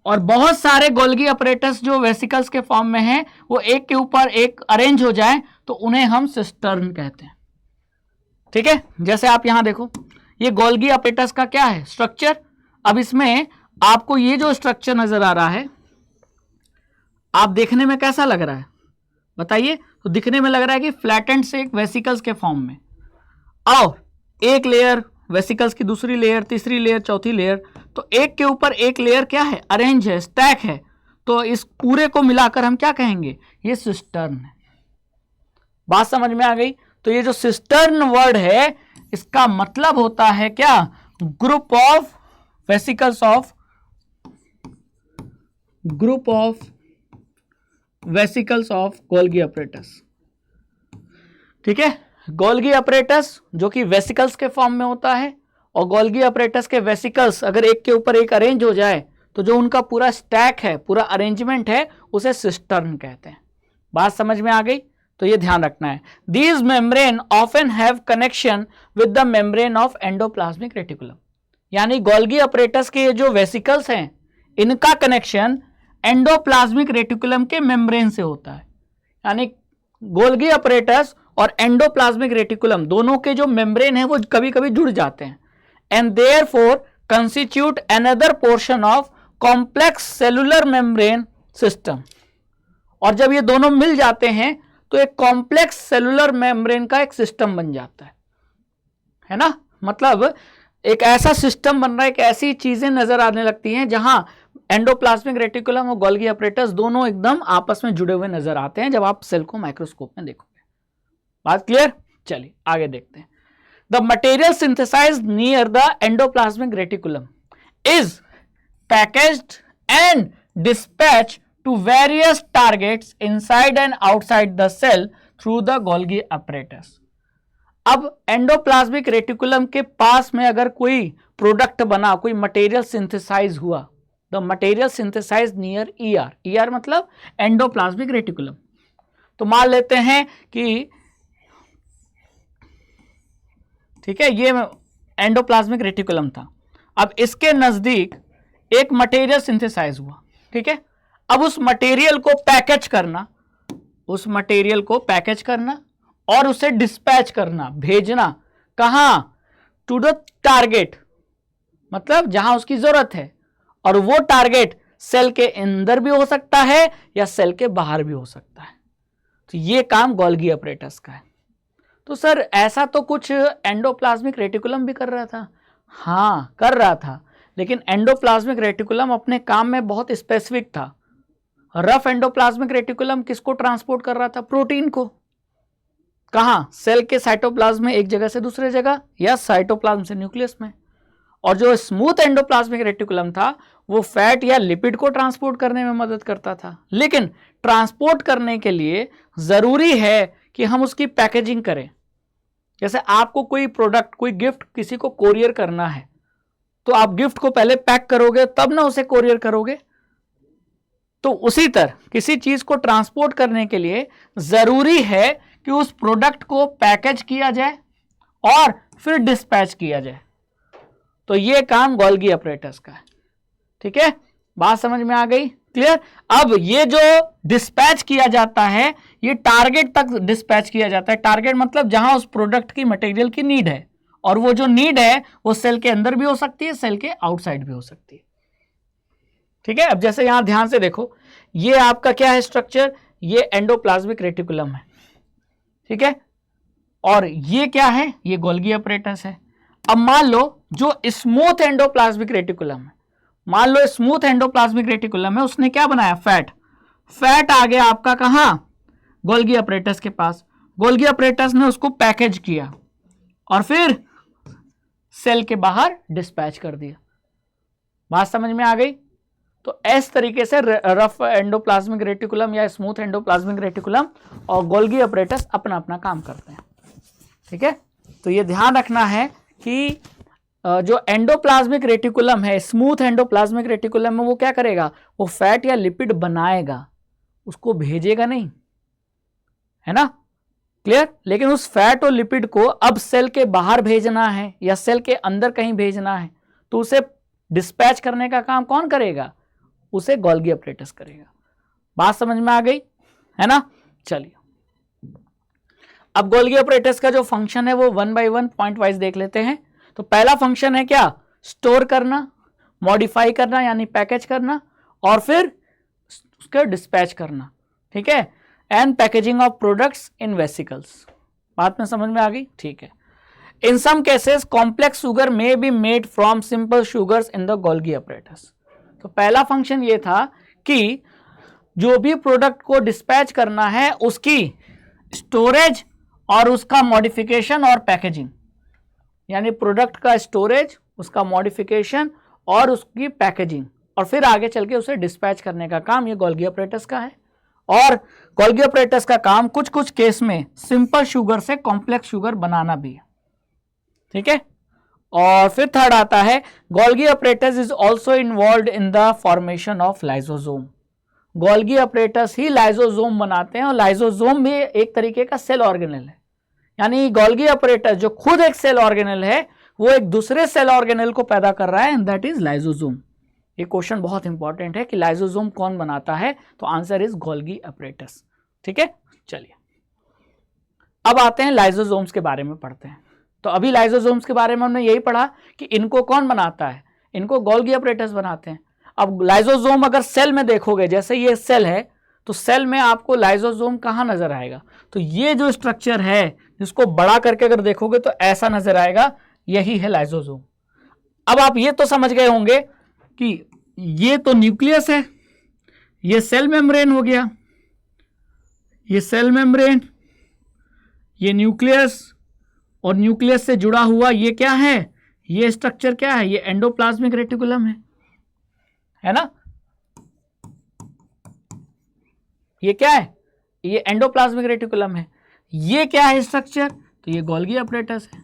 और बहुत सारे गोल्गी अपरेटस जो वेसिकल्स के फॉर्म में हैं, वो एक के ऊपर एक अरेंज हो जाए तो उन्हें हम सिस्टर्न कहते हैं, ठीक है। जैसे आप यहां देखो, ये गोल्गी अपरेटस का क्या है? स्ट्रक्चर। अब इसमें आपको ये जो स्ट्रक्चर नजर आ रहा है, आप देखने में कैसा लग रहा है बताइए? तो दिखने में लग रहा है कि फ्लैटेंड से एक वेसिकल्स के फॉर्म में, और एक लेयर वेसिकल्स की, दूसरी लेयर, तीसरी लेयर, चौथी लेयर, तो एक के ऊपर एक लेयर क्या है? अरेंज है, स्टैक है। तो इस पूरे को मिलाकर हम क्या कहेंगे? ये सिस्टर्न है। बात समझ में आ गई? तो ये जो सिस्टर्न वर्ड है, इसका मतलब होता है क्या? Group of vesicles of, group of vesicles of Golgi apparatus, ठीक है। गोल्गी अपरेटस जो कि वेसिकल्स के फॉर्म में होता है, और गोल्गी अपरेटस के वेसिकल्स अगर एक के ऊपर एक अरेंज हो जाए तो जो उनका पूरा स्टैक है, पूरा अरेंजमेंट है, उसे सिस्टर्न कहते हैं। बात समझ में आ गई? तो ये ध्यान रखना है। These membrane often have connection with the membrane of endoplasmic reticulum, यानी गोल्गी अपरेटस के जो वेसिकल्स हैं, इनका कनेक्शन एंडोप्लाज्मिक रेटिकुलम के मेम्ब्रेन से होता है। यानी गोल्गी अपरेटस और एंडोप्लाज्मिक रेटिकुलम दोनों के जो मेम्ब्रेन है वो कभी कभी जुड़ जाते हैं, and therefore constitute another portion of complex cellular membrane system. और जब ये दोनों मिल जाते हैं तो एक कॉम्प्लेक्स सेलुलर मेम्ब्रेन का एक सिस्टम बन जाता है ना। मतलब एक ऐसा सिस्टम बन रहा है, एक ऐसी चीजें नजर आने लगती हैं जहां एंडोप्लाज्मिक रेटिकुलम और गोल्गी अपरेटस दोनों एकदम आपस में जुड़े हुए नजर आते हैं जब आप सेल को माइक्रोस्कोप में देखोगे। बात क्लियर? चलिए आगे देखते हैं। The material synthesized near the endoplasmic reticulum is packaged and dispatched to various targets inside and outside the cell through the Golgi apparatus. अब एंडोप्लाज्मिक रेटिकुलम के पास में अगर कोई प्रोडक्ट बना, कोई मटेरियल सिंथेसाइज हुआ, the material synthesize near ER, ER मतलब एंडोप्लाज्मिक रेटिकुलम। तो मान लेते हैं कि ठीक है, ये एंडोप्लाज्मिक रेटिकुलम था। अब इसके नजदीक एक मटेरियल सिंथेसाइज हुआ, ठीक है। अब उस मटेरियल को पैकेज करना, उस मटेरियल को पैकेज करना और उसे डिस्पैच करना, भेजना कहां, टू द टारगेट, मतलब जहां उसकी जरूरत है। और वो टारगेट सेल के अंदर भी हो सकता है या सेल के बाहर भी हो सकता है। तो ये काम गोल्गी अपरेटस का है। तो सर ऐसा तो कुछ एंडोप्लाज्मिक रेटिकुलम भी कर रहा था। हाँ कर रहा था, लेकिन एंडोप्लाज्मिक रेटिकुलम अपने काम में बहुत स्पेसिफिक था। रफ एंडोप्लाज्मिक रेटिकुलम किसको ट्रांसपोर्ट कर रहा था, प्रोटीन को। कहां, सेल के साइटोप्लाज्म में एक जगह से दूसरे जगह या साइटोप्लाज्म से न्यूक्लियस में। और जो स्मूथ एंडोप्लाज्मिक रेटिकुलम था वो फैट या लिपिड को ट्रांसपोर्ट करने में मदद करता था। लेकिन ट्रांसपोर्ट करने के लिए जरूरी है कि हम उसकी पैकेजिंग करें। जैसे आपको कोई प्रोडक्ट, कोई गिफ्ट किसी को कोरियर करना है, तो आप गिफ्ट को पहले पैक करोगे तब ना उसे कोरियर करोगे। तो उसी तरह किसी चीज को ट्रांसपोर्ट करने के लिए जरूरी है कि उस प्रोडक्ट को पैकेज किया जाए और फिर डिस्पैच किया जाए। तो ये काम गोल्गी अपरेटस का है, ठीक है। बात समझ में आ गई, क्लियर। अब ये जो डिस्पैच किया जाता है ये टारगेट तक डिस्पैच किया जाता है। टारगेट मतलब जहां उस प्रोडक्ट की, मटेरियल की नीड है, और वो जो नीड है वो सेल के अंदर भी हो सकती है, सेल के आउटसाइड भी हो सकती है, ठीक है। अब जैसे यहां ध्यान से देखो, ये आपका क्या है स्ट्रक्चर, ये एंडोप्लाज्मिक रेटिकुलम है, ठीक है। और ये क्या है, ये गोल्गी अपरेटस है। अब मान लो जो स्मूथ एंडोप्लाज्मिक रेटिकुलम है, मान लो स्मूथ एंडोप्लाज्मिक रेटिकुलम है, उसने क्या बनाया, फैट। फैट आ गया आपका कहां, गोल्गी अपरेटस के पास। गोल्गी अपरेटस ने उसको पैकेज किया और फिर सेल के बाहर डिस्पैच कर दिया। बात समझ में आ गई। तो इस तरीके से रफ एंडोप्लाज्मिक रेटिकुलम या स्मूथ एंडोप्लाज्मिक रेटिकुलम और गोल्गी अपरेटस अपना अपना काम करते हैं, ठीक है। तो ये ध्यान रखना है कि जो एंडोप्लाज्मिक रेटिकुलम है, स्मूथ एंडोप्लाज्मिक रेटिकुलम में वो क्या करेगा, वो फैट या लिपिड बनाएगा, उसको भेजेगा नहीं, है ना, क्लियर। लेकिन उस फैट और लिपिड को अब सेल के बाहर भेजना है या सेल के अंदर कहीं भेजना है, तो उसे डिस्पैच करने का काम कौन करेगा, उसे गोल्गी अपरेटस करेगा। बात समझ में आ गई, है ना। चलिए अब गोल्गी अपरेटस का जो फंक्शन है वो one by one point wise देख लेते हैं। तो पहला फंक्शन है क्या, स्टोर करना, मॉडिफाई करना यानी पैकेज करना, और फिर उसका डिस्पैच करना, ठीक है। And packaging of products in vesicles. बात में समझ में आ गई, ठीक है। In some cases complex sugar may be made from simple sugars in the Golgi apparatus. तो पहला फंक्शन ये था कि जो भी प्रोडक्ट को डिस्पैच करना है उसकी स्टोरेज और उसका मॉडिफिकेशन और पैकेजिंग, यानी प्रोडक्ट का स्टोरेज, उसका मॉडिफिकेशन और उसकी पैकेजिंग, और फिर आगे चल के उसे डिस्पैच करने का काम ये गोल्गी अपरेटस का है। और गोल्गी अपरेटस का काम कुछ कुछ केस में सिंपल शुगर से कॉम्प्लेक्स शुगर बनाना भी है, ठीक है। और फिर थर्ड आता है Golgi apparatus is also involve in the formation of lysosome. Golgi apparatus he lysosome बनाते हैं, और लाइसोसोम भी एक तरीके का सेल ऑर्गेनेल है, यानी गोल्गी अपरेटस जो खुद एक सेल ऑर्गेनेल है वो एक दूसरे सेल ऑर्गेनेल को पैदा कर रहा है, एंड दैट इज लाइसोसोम। ये क्वेश्चन बहुत इंपॉर्टेंट है कि लाइसोसोम कौन बनाता है, तो आंसर इज गोल्गी अपरेटस, ठीक है। चलिए अब आते हैं लाइसोसोम्स के बारे में पढ़ते हैं। तो अभी लाइसोसोम्स के बारे में हमने यही पढ़ा कि इनको कौन बनाता है, इनको गोल्गी अपरेटस बनाते हैं। अब लाइसोसोम अगर सेल में देखोगे, जैसे ये सेल है, तो सेल में आपको लाइसोसोम कहाँ नजर आएगा, तो ये जो स्ट्रक्चर है जिसको बड़ा करके अगर देखोगे तो ऐसा नजर आएगा, यही है लाइसोसोम। अब आप ये तो समझ गए होंगे कि ये तो न्यूक्लियस है, ये सेल मेम्ब्रेन हो गया, ये सेल मेम्ब्रेन, ये न्यूक्लियस, और न्यूक्लियस से जुड़ा हुआ ये क्या है, ये स्ट्रक्चर क्या है, ये एंडोप्लाज्मिक रेटिकुलम है ना। ये क्या है, ये एंडोप्लाज्मिक रेटिकुलम है। ये क्या है स्ट्रक्चर, तो ये गोल्गी अपरेटस है।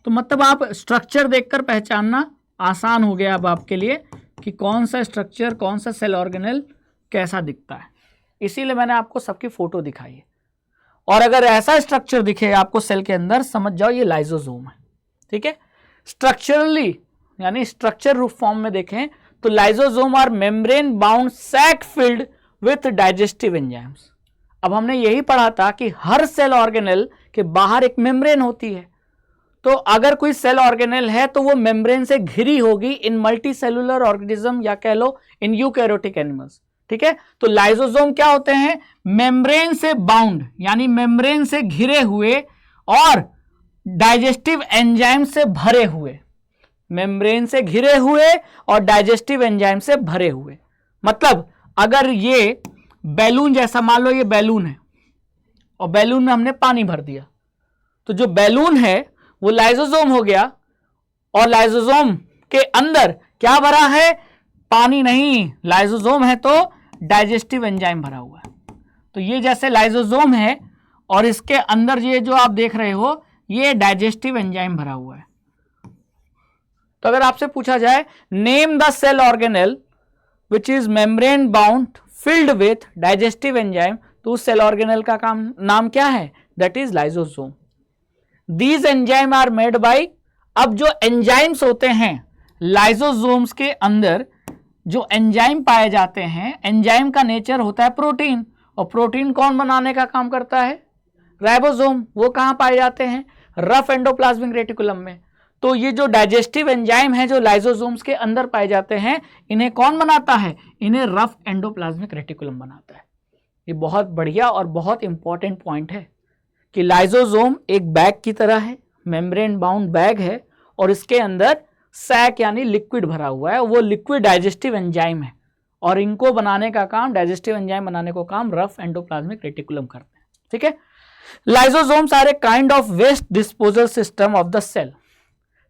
तो मतलब आप स्ट्रक्चर देखकर पहचानना आसान हो गया अब आपके लिए कि कौन सा स्ट्रक्चर, कौन सा सेल ऑर्गेनेल कैसा दिखता है। इसीलिए मैंने आपको सबकी फोटो दिखाई है। और अगर ऐसा स्ट्रक्चर दिखे आपको सेल के अंदर, समझ जाओ ये लाइसोसोम है, ठीक है। स्ट्रक्चरली यानी स्ट्रक्चर रूप फॉर्म में देखें तो lysosome are membrane bound sac filled with digestive enzymes. अब हमने यही पढ़ा था कि हर सेल ऑर्गेनेल के बाहर एक मेम्ब्रेन होती है, तो अगर कोई सेल ऑर्गेनेल है तो वो मेम्ब्रेन से घिरी होगी इन मल्टी सेलुलर ऑर्गेनिज्म या कह लो इन यूकैरियोटिक एनिमल्स। ठीक है, तो लाइसोसोम क्या होते हैं? मेम्ब्रेन से बाउंड यानी मेम्ब्रेन से घिरे हुए और डाइजेस्टिव एंजाइम से भरे हुए, मेम्ब्रेन से घिरे हुए और डाइजेस्टिव एंजाइम से भरे हुए। मतलब अगर ये बैलून जैसा, मान लो ये बैलून है और बैलून में हमने पानी भर दिया, तो जो बैलून है वो लाइसोसोम हो गया और लाइसोसोम के अंदर क्या भरा है? पानी नहीं, लाइसोसोम है तो डाइजेस्टिव एंजाइम भरा हुआ है। तो ये जैसे लाइसोसोम है और इसके अंदर ये जो आप देख रहे हो ये डाइजेस्टिव एंजाइम भरा हुआ है। तो अगर आपसे पूछा जाए name the cell organelle which is membrane bound filled with digestive enzyme, तो उस सेल ऑर्गेनेल का नाम क्या है? That is lysosome. These enzyme are made by, अब जो एंजाइम्स होते हैं लाइसोसोम्स के अंदर, जो एंजाइम पाए जाते हैं, एंजाइम का नेचर होता है प्रोटीन, और प्रोटीन कौन बनाने का काम करता है? राइबोसोम। वो कहां पाए जाते हैं? रफ एंडोप्लाज्मिक रेटिकुलम में। तो ये जो डाइजेस्टिव एंजाइम है जो लाइसोसोम्स के अंदर पाए जाते हैं, इन्हें कौन बनाता है? इन्हें रफ एंडोप्लाज्मिक रेटिकुलम बनाता है। ये बहुत बढ़िया और बहुत इंपॉर्टेंट पॉइंट है कि लाइसोसोम एक बैग की तरह है, मेम्ब्रेन बाउंड बैग है, और इसके अंदर सैक यानी लिक्विड भरा हुआ है। वो लिक्विड डाइजेस्टिव एंजाइम है और इनको बनाने का काम, डाइजेस्टिव एंजाइम बनाने को काम रफ एंडोप्लाज्मिक रेटिकुलम करते हैं। ठीक है, lysosomes are a kind of waste disposal system of the cell.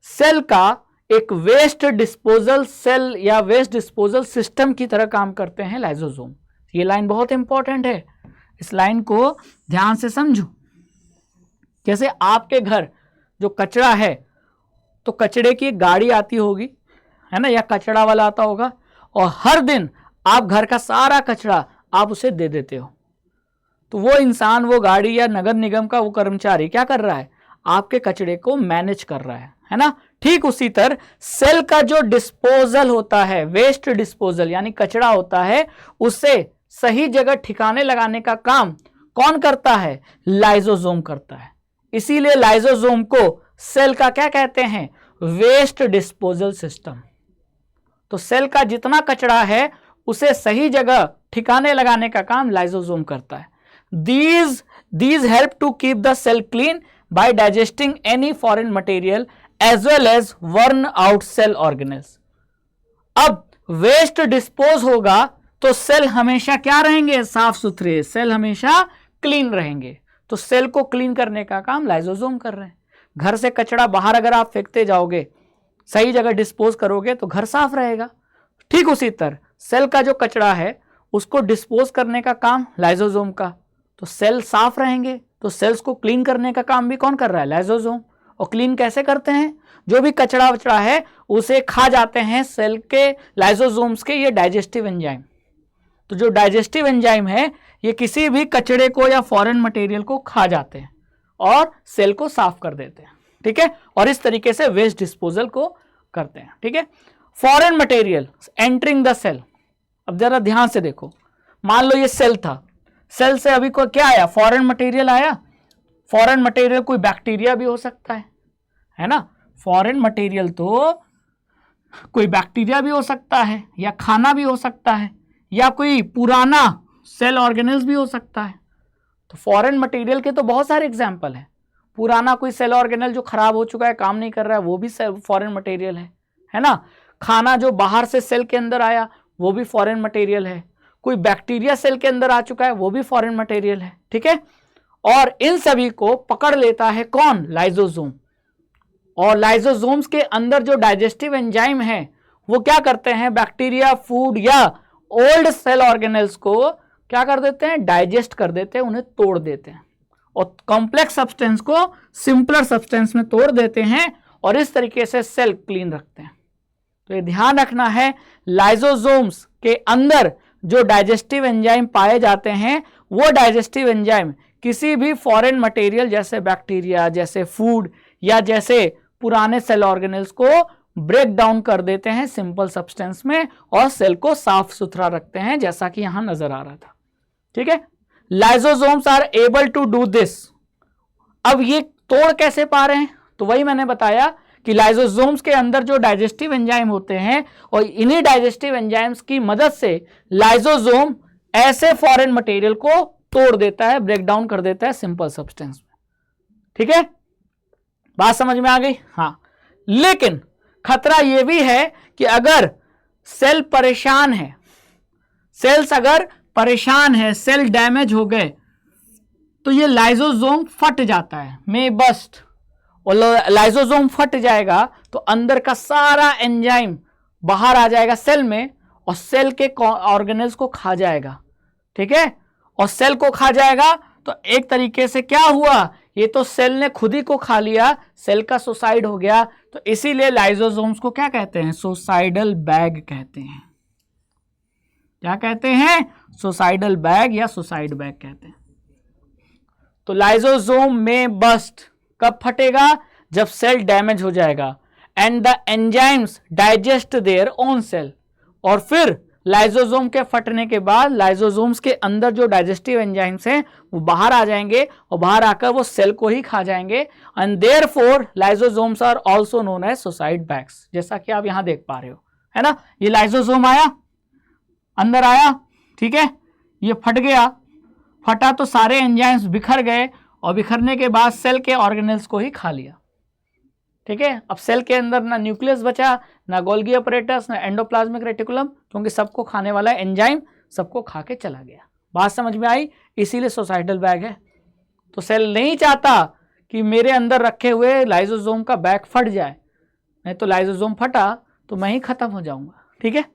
Cell का एक वेस्ट डिस्पोजल सेल या वेस्ट डिस्पोजल सिस्टम की तरह काम करते हैं लाइसोसोम। ये लाइन बहुत इंपॉर्टेंट है, इस लाइन को ध्यान से समझो। जैसे आपके घर जो कचरा है, तो कचड़े की एक गाड़ी आती होगी, है ना, या कचड़ा वाला आता होगा, और हर दिन आप घर का सारा कचरा आप उसे दे देते हो। तो वो इंसान, वो गाड़ी या नगर निगम का वो कर्मचारी क्या कर रहा है? आपके कचड़े को मैनेज कर रहा है ना। ठीक उसी तरह सेल का जो डिस्पोजल होता है, वेस्ट डिस्पोजल यानी कचड़ा होता है, उसे सही जगह ठिकाने लगाने का काम कौन करता है? लाइसोसोम करता है। इसीलिए लाइसोसोम को सेल का क्या कहते हैं? Waste disposal system. तो सेल का जितना कचरा है उसे सही जगह ठिकाने लगाने का काम लाइसोसोम करता है। These help to keep the cell clean by digesting any foreign material as well as worn out cell organelles. अब वेस्ट डिस्पोज होगा तो सेल हमेशा क्या रहेंगे? साफ सुथरे, सेल हमेशा क्लीन रहेंगे। तो सेल को क्लीन करने का काम लाइसोसोम कर रहे हैं। घर से कचरा बाहर अगर आप फेंकते जाओगे, सही जगह डिस्पोज करोगे तो घर साफ रहेगा। ठीक उसी तरह सेल का जो कचरा है उसको डिस्पोज करने का काम लाइसोसोम का, तो सेल साफ रहेंगे। तो सेल्स को क्लीन करने का काम भी कौन कर रहा है? लाइसोसोम। और क्लीन कैसे करते हैं? जो भी कचरा वचड़ा है उसे खा जाते हैं सेल के, लाइसोसोम्स के ये डाइजेस्टिव एंजाइम। तो जो डाइजेस्टिव एंजाइम है ये किसी भी कचड़े को या फॉरेन मटेरियल को खा जाते हैं और सेल को साफ कर देते हैं। ठीक है, और इस तरीके से वेस्ट डिस्पोजल को करते हैं। ठीक है, foreign material entering the cell. अब जरा ध्यान से देखो, मान लो ये सेल था, सेल से अभी को क्या आया? फॉरेन मटेरियल आया। फॉरेन मटेरियल कोई बैक्टीरिया भी हो सकता है ना। फॉरेन मटेरियल तो कोई बैक्टीरिया भी हो सकता है, या खाना भी हो सकता है, या कोई पुराना सेल ऑर्गेनेल्स भी हो सकता है। तो फॉरेन मटेरियल के तो बहुत सारे एग्जाम्पल हैं। पुराना कोई सेल ऑर्गेनेल जो खराब हो चुका है, काम नहीं कर रहा है, वो भी फॉरेन मटेरियल है ना। खाना जो बाहर से सेल के अंदर आया वो भी फॉरेन मटेरियल है। कोई बैक्टीरिया सेल के अंदर आ चुका है वो भी फॉरेन मटेरियल है। ठीक है, और इन सभी को पकड़ लेता है कौन? लाइसोसोम। और लाइसोसोम्स के अंदर जो डाइजेस्टिव एंजाइम है वो क्या करते हैं? बैक्टीरिया, फूड या ओल्ड सेल ऑर्गेनेल्स को क्या कर देते हैं? डाइजेस्ट कर देते हैं, उन्हें तोड़ देते हैं और कॉम्प्लेक्स सब्सटेंस को सिंपलर सब्सटेंस में तोड़ देते हैं और इस तरीके से सेल क्लीन रखते हैं। तो ये ध्यान रखना है, लाइसोसोम्स के अंदर जो डाइजेस्टिव एंजाइम पाए जाते हैं वो डाइजेस्टिव एंजाइम किसी भी फॉरेन मटेरियल जैसे बैक्टीरिया, जैसे फूड या जैसे पुराने सेल ऑर्गेनेल्स को ब्रेक डाउन कर देते हैं सिंपल सब्सटेंस में और सेल को साफ सुथरा रखते हैं, जैसा कि यहां नजर आ रहा था। ठीक है, lysosomes are able to do this. अब ये तोड़ कैसे पा रहे हैं? तो वही मैंने बताया कि लाइसोसोम्स के अंदर जो डाइजेस्टिव एंजाइम होते हैं और इन्हीं डाइजेस्टिव एंजाइम्स की मदद से लाइसोसोम ऐसे फॉरेन मटेरियल को तोड़ देता है, ब्रेक डाउन कर देता है सिंपल सब्सटेंस में। ठीक है, बात समझ में आ गई? हाँ, लेकिन खतरा यह भी है कि अगर सेल परेशान है, सेल्स अगर परेशान है, सेल डैमेज हो गए, तो ये लाइसोसोम फट जाता है, मे बस्ट। और लाइसोसोम फट जाएगा तो अंदर का सारा एंजाइम बाहर आ जाएगा सेल में और सेल के ऑर्गेनेल्स को खा जाएगा। ठीक है, और सेल को खा जाएगा तो एक तरीके से क्या हुआ, ये तो सेल ने खुद ही को खा लिया, सेल का सुसाइड हो गया। तो इसीलिए लाइसोसोम्स को क्या कहते हैं? सुसाइडल बैग कहते हैं। क्या कहते हैं? सुसाइडल बैग या सुसाइड बैग कहते हैं। तो लाइसोसोम में बस्ट कब फटेगा? जब सेल डैमेज हो जाएगा and the enzymes digest their own cell. और फिर लाइसोसोम के फटने के बाद लाइसोसोम्स के अंदर जो डाइजेस्टिव एंजाइम्स हैं वो बाहर आ जाएंगे और बाहर आकर वो सेल को ही खा जाएंगे। And therefore lysosomes are also known as suicide bags, जैसा कि आप यहां देख पा रहे हो, है ना। ये लाइसोसोम आया, अंदर आया, ठीक है, ये फट गया, फटा तो सारे एंजाइम्स बिखर गए और बिखरने के बाद सेल के ऑर्गेनेल्स को ही खा लिया। ठीक है, अब सेल के अंदर ना न्यूक्लियस बचा, ना गोल्गी अपरेटस, ना एंडोप्लाज्मिक रेटिकुलम, क्योंकि सबको खाने वाला एंजाइम सबको खा के चला गया। बात समझ में आई? इसीलिए सुसाइडल बैग है। तो सेल नहीं चाहता कि मेरे अंदर रखे हुए लाइसोसोम का बैग फट जाए, नहीं तो लाइसोसोम फटा तो मैं ही खत्म हो जाऊंगा। ठीक है,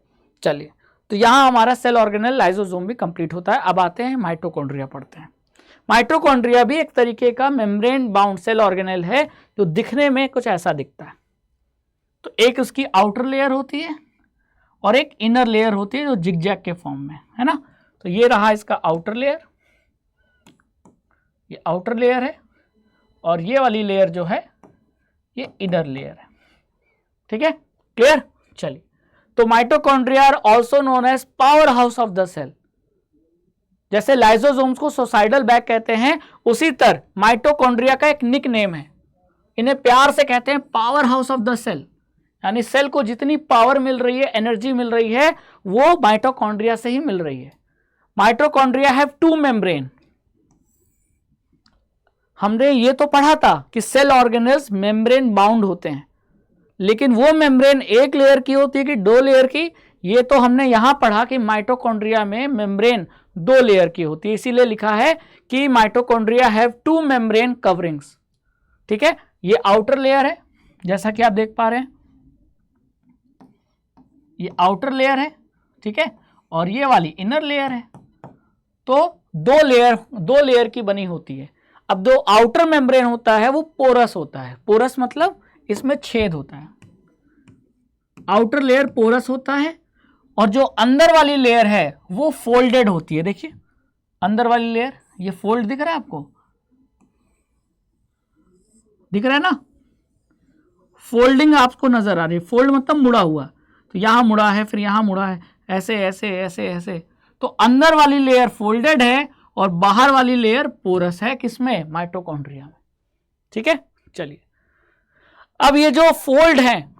चलिए, तो यहां हमारा सेल ऑर्गेनेल लाइसोसोम भी कंप्लीट होता है। अब आते हैं माइटोकॉन्ड्रिया पढ़ते हैं। माइटोकॉन्ड्रिया भी एक तरीके का मेम्ब्रेन बाउंड सेल ऑर्गेनेल है जो दिखने में कुछ ऐसा दिखता है। तो एक उसकी आउटर लेयर होती है और एक इनर लेयर होती है जो जिगजैग के फॉर्म में, है ना। तो ये रहा इसका आउटर लेयर, ये आउटर लेयर है और ये वाली लेयर जो है ये इनर लेयर है। ठीक है, क्लियर? चलिए, तो mitochondria are also known as power house of the cell. जैसे लाइसोसोम्स को सुसाइडल बैग कहते हैं, उसी तरह माइटोकॉन्ड्रिया का एक निक नेम है, इन्हें प्यार से कहते हैं power house of the cell. यानी सेल को जितनी पावर मिल रही है, एनर्जी मिल रही है, वो माइटोकॉन्ड्रिया से ही मिल रही है। Mitochondria have two membrane. हमने ये तो पढ़ा था कि सेल ऑर्गेनेल्स मेम्ब्रेन बाउंड होते हैं, लेकिन वो मेम्ब्रेन एक लेयर की होती है कि दो लेयर की, ये तो हमने यहां पढ़ा कि माइटोकॉन्ड्रिया में मेम्ब्रेन दो लेयर की होती है। इसीलिए लिखा है कि mitochondria have two membrane coverings. ठीक है, ये आउटर लेयर है जैसा कि आप देख पा रहे हैं, ये आउटर लेयर है, ठीक है, और ये वाली इनर लेयर है। तो दो लेयर की बनी होती है। अब जो आउटर मेम्ब्रेन होता है वो पोरस होता है। पोरस मतलब इसमें छेद होता है, आउटर लेयर पोरस होता है, और जो अंदर वाली लेयर है वो फोल्डेड होती है। देखिए अंदर वाली लेयर, ये फोल्ड दिख रहा है आपको, दिख रहा है ना, फोल्डिंग आपको नजर आ रही है। फोल्ड मतलब मुड़ा हुआ, तो यहां मुड़ा है, फिर यहां मुड़ा है, ऐसे ऐसे ऐसे ऐसे। तो अंदर वाली लेयर फोल्डेड है और बाहर वाली लेयर पोरस है, किसमें? माइटोकॉन्ड्रिया में। ठीक है, चलिए, अब ये जो फोल्ड है,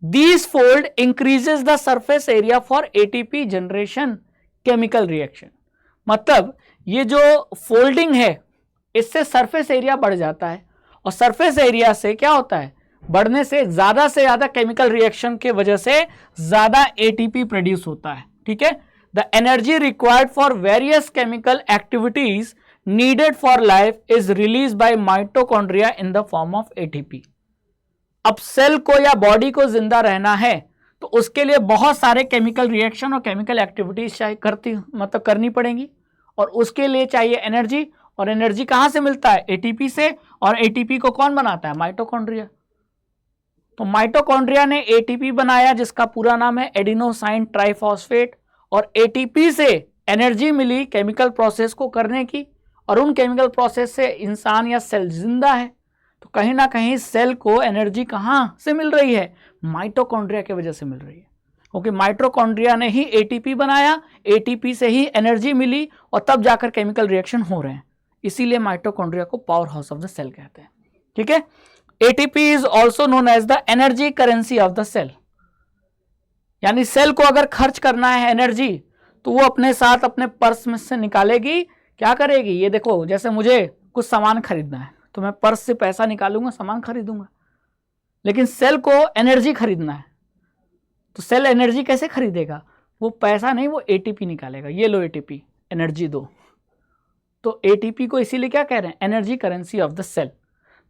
these fold increases the surface area for ATP generation chemical reaction। मतलब ये जो फोल्डिंग है इससे सरफेस एरिया बढ़ जाता है, और सरफेस एरिया से क्या होता है, बढ़ने से ज्यादा केमिकल रिएक्शन के वजह से ज्यादा ATP प्रोड्यूस होता है। ठीक है, the energy required for various chemical activities needed for life is release by mitochondria in the form of ATP। अब सेल को या बॉडी को जिंदा रहना है तो उसके लिए बहुत सारे केमिकल रिएक्शन और केमिकल एक्टिविटीज करनी पड़ेंगी, और उसके लिए चाहिए एनर्जी। और एनर्जी कहां से मिलता है? ATP से। और ATP को कौन बनाता है? माइटोकॉन्ड्रिया। तो माइटोकॉन्ड्रिया ने ATP बनाया जिसका पूरा नाम है एडिनोसाइन ट्राइफॉस्फेट, और ATP से एनर्जी मिली केमिकल प्रोसेस को करने की, और उन केमिकल प्रोसेस से इंसान या सेल जिंदा है। तो कहीं ना कहीं सेल को एनर्जी कहाँ से मिल रही है? माइटोकॉन्ड्रिया की वजह से मिल रही है, क्योंकि माइटोकॉन्ड्रिया ने ही एटीपी बनाया, एटीपी से ही एनर्जी मिली और तब जाकर केमिकल रिएक्शन हो रहे हैं। इसीलिए माइटोकॉन्ड्रिया को power house of the cell कहते हैं। ठीक है, ATP is also known as the energy currency of the cell. यानी सेल को अगर खर्च करना है एनर्जी, तो वो अपने साथ अपने पर्स में से निकालेगी, क्या करेगी? ये देखो, जैसे मुझे कुछ सामान खरीदना है तो मैं पर्स से पैसा निकालूंगा, सामान खरीदूंगा। लेकिन सेल को एनर्जी खरीदना है तो सेल एनर्जी कैसे खरीदेगा? वो पैसा नहीं, वो एटीपी निकालेगा। ये लो एटीपी, एनर्जी दो। तो एटीपी को इसीलिए क्या कह रहे हैं? Energy currency of the cell.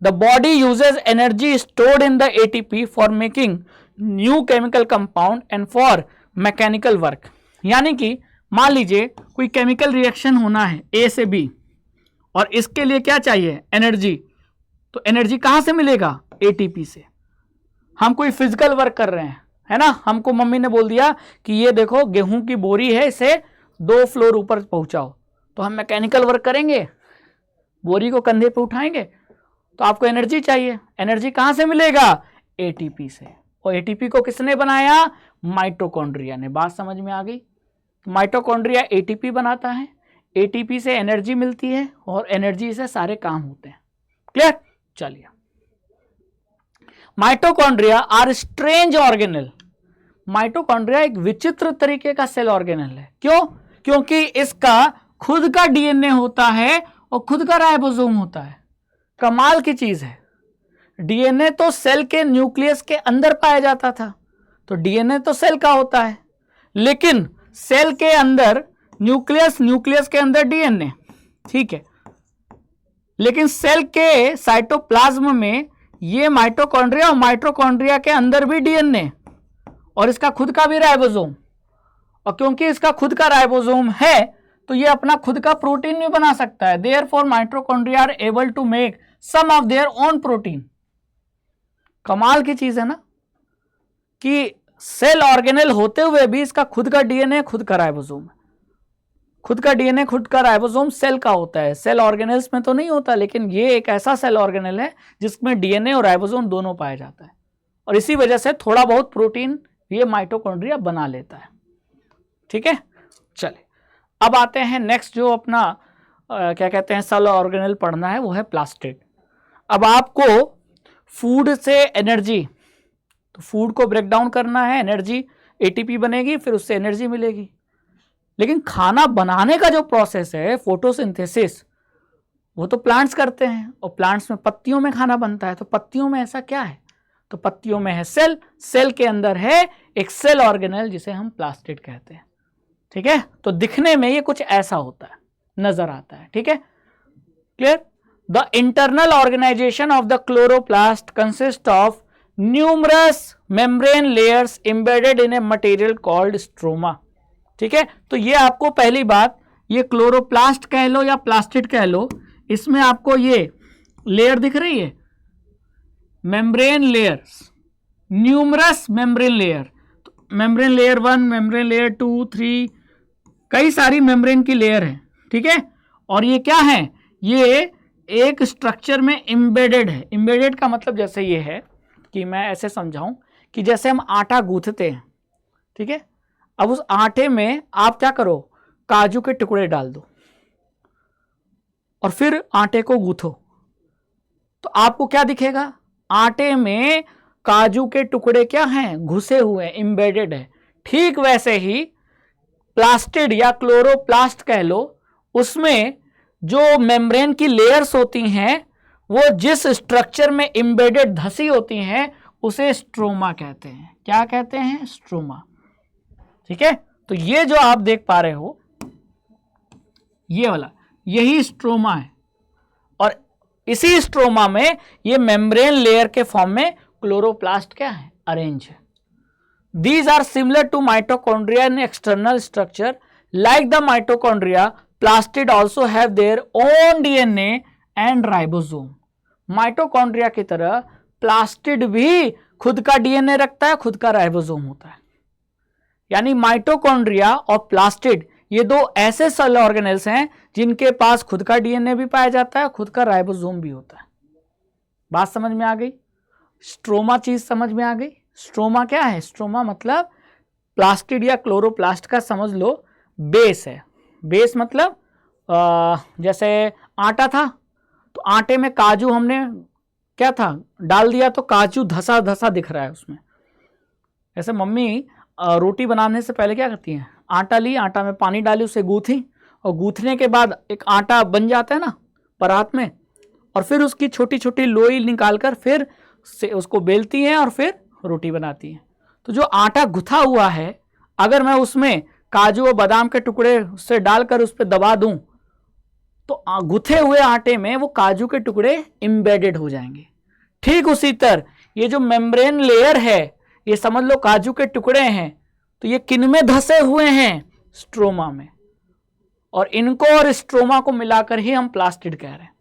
The body uses energy stored in the ATP for making new chemical compound and for mechanical work. यानी कि मान लीजिए कोई केमिकल रिएक्शन होना है ए से बी, और इसके लिए क्या चाहिए? एनर्जी। तो एनर्जी कहां से मिलेगा? एटीपी से। हम कोई फिजिकल वर्क कर रहे हैं, है ना, हमको मम्मी ने बोल दिया कि ये देखो गेहूं की बोरी है, इसे 2 फ्लोर ऊपर पहुंचाओ, तो हम मैकेनिकल वर्क करेंगे, बोरी को कंधे पे उठाएंगे। तो आपको एनर्जी चाहिए, एनर्जी कहां से मिलेगा? एटीपी से। और एटीपी को किसने बनाया? माइटोकॉन्ड्रिया ने। बात समझ में आ गई? माइटोकॉन्ड्रिया एटीपी बनाता है, एटीपी से एनर्जी मिलती है और एनर्जी से सारे काम होते हैं। क्लियर? चलिए, mitochondria are strange organelle. Mitochondria एक विचित्र तरीके का सेल ऑर्गेनेल है। क्यों? क्योंकि इसका खुद का डीएनए होता है और खुद का राइबोसोम होता है। कमाल की चीज है। डीएनए तो सेल के न्यूक्लियस के अंदर पाया जाता था, तो डीएनए तो सेल का होता है, लेकिन सेल के अंदर न्यूक्लियस, न्यूक्लियस के अंदर डीएनए, ठीक है, लेकिन सेल के साइटोप्लाज्म में ये माइटोकॉन्ड्रिया, और माइटोकॉन्ड्रिया के अंदर भी डीएनए और इसका खुद का भी राइबोसोम। और क्योंकि इसका खुद का राइबोसोम है तो ये अपना खुद का प्रोटीन भी बना सकता है। Therefore mitochondria are able to make some of their own protein. कमाल की चीज है ना, कि सेल ऑर्गेनेल होते हुए भी इसका खुद का डीएनए, खुद का राइबोसोम है। खुद का डीएनए, खुद का राइबोसोम सेल का होता है, सेल ऑर्गेनेल्स में तो नहीं होता, लेकिन ये एक ऐसा सेल ऑर्गेनेल है जिसमें डीएनए और राइबोसोम दोनों पाया जाता है, और इसी वजह से थोड़ा बहुत प्रोटीन ये माइटोकॉन्ड्रिया बना लेता है। ठीक है, चलिए अब आते हैं नेक्स्ट, जो अपना क्या कहते हैं सेल ऑर्गेनेल पढ़ना है, वो है प्लास्टिड। अब आपको फूड से एनर्जी, तो फूड को ब्रेक डाउन करना है, एनर्जी एटीपी बनेगी, फिर उससे एनर्जी मिलेगी। लेकिन खाना बनाने का जो प्रोसेस है, फोटोसिंथेसिस, वो तो प्लांट्स करते हैं, और प्लांट्स में पत्तियों में खाना बनता है। तो पत्तियों में ऐसा क्या है? तो पत्तियों में है सेल, सेल के अंदर है एक सेल ऑर्गेनेल जिसे हम प्लास्टिड कहते हैं। ठीक है, तो दिखने में ये कुछ ऐसा होता है, नजर आता है। ठीक है, clear? The internal organization of the chloroplast consist of numerous membrane layers embedded in a material called stroma. ठीक है, तो ये आपको पहली बात, ये क्लोरोप्लास्ट कह लो या प्लास्टिड कह लो, इसमें आपको ये लेयर दिख रही है, membrane layers, numerous membrane layer. तो मेम्ब्रेन लेयर 1, मेम्ब्रेन लेयर 2, 3, कई सारी मेम्ब्रेन की लेयर है। ठीक है, और ये क्या है? ये एक स्ट्रक्चर में एम्बेडेड है। एम्बेडेड का मतलब जैसे ये है कि मैं ऐसे समझाऊं कि जैसे हम आटा गूंथते हैं, ठीक है, अब उस आटे में आप क्या करो? काजू के टुकड़े डाल दो और फिर आटे को गूंथो, तो आपको क्या दिखेगा? आटे में काजू के टुकड़े क्या हैं? घुसे हुए, एम्बेडेड है। ठीक वैसे ही प्लास्टिड या क्लोरोप्लास्ट कह लो, उसमें जो मेम्ब्रेन की लेयर्स होती हैं वो जिस स्ट्रक्चर में एम्बेडेड धसी होती हैं उसे स्ट्रोमा कहते हैं। क्या कहते हैं? स्ट्रोमा। ठीक है, तो ये जो आप देख पा रहे हो, ये वाला, यही स्ट्रोमा है, और इसी स्ट्रोमा में ये मेम्ब्रेन लेयर के फॉर्म में क्लोरोप्लास्ट क्या है? अरेंज है। These are similar to mitochondria in external structure. Like the mitochondria, plastid also have their own DNA and ribosome. Mitochondria की तरह प्लास्टिड भी खुद का डीएनए रखता है, खुद का राइबोसोम होता है। यानी माइटोकॉन्ड्रिया और प्लास्टिड ये दो ऐसे सेल ऑर्गेनेल्स हैं जिनके पास खुद का डीएनए भी पाया जाता है, खुद का राइबोसोम भी होता है। बात समझ में आ गई? स्ट्रोमा चीज समझ में आ गई? स्ट्रोमा क्या है? स्ट्रोमा मतलब प्लास्टिड या क्लोरोप्लास्ट का समझ लो बेस है। बेस मतलब जैसे आटा था तो आटे में काजू हमने क्या था डाल दिया तो काजू धसा धसा दिख रहा है उसमें। ऐसे मम्मी रोटी बनाने से पहले क्या करती हैं, आटा ली, आटा में पानी डाली, उसे गूथी, और गूथने के बाद एक आटा बन जाता है ना परात में, और फिर उसकी छोटी छोटी लोई निकालकर फिर से उसको बेलती हैं और फिर रोटी बनाती हैं। तो जो आटा गुथा हुआ है, अगर मैं उसमें काजू और बादाम के टुकड़े उससे डालकर उस पर दबा दूं तो गुथे हुए आटे में वो काजू के टुकड़े एम्बेडेड हो जाएंगे। ठीक उसी तरह ये जो मेम्ब्रेन लेयर है, ये समझ लो काजू के टुकड़े हैं, तो ये किन में धसे हुए हैं? स्ट्रोमा में। और इनको और स्ट्रोमा को मिलाकर ही हम प्लास्टिड कह रहे हैं।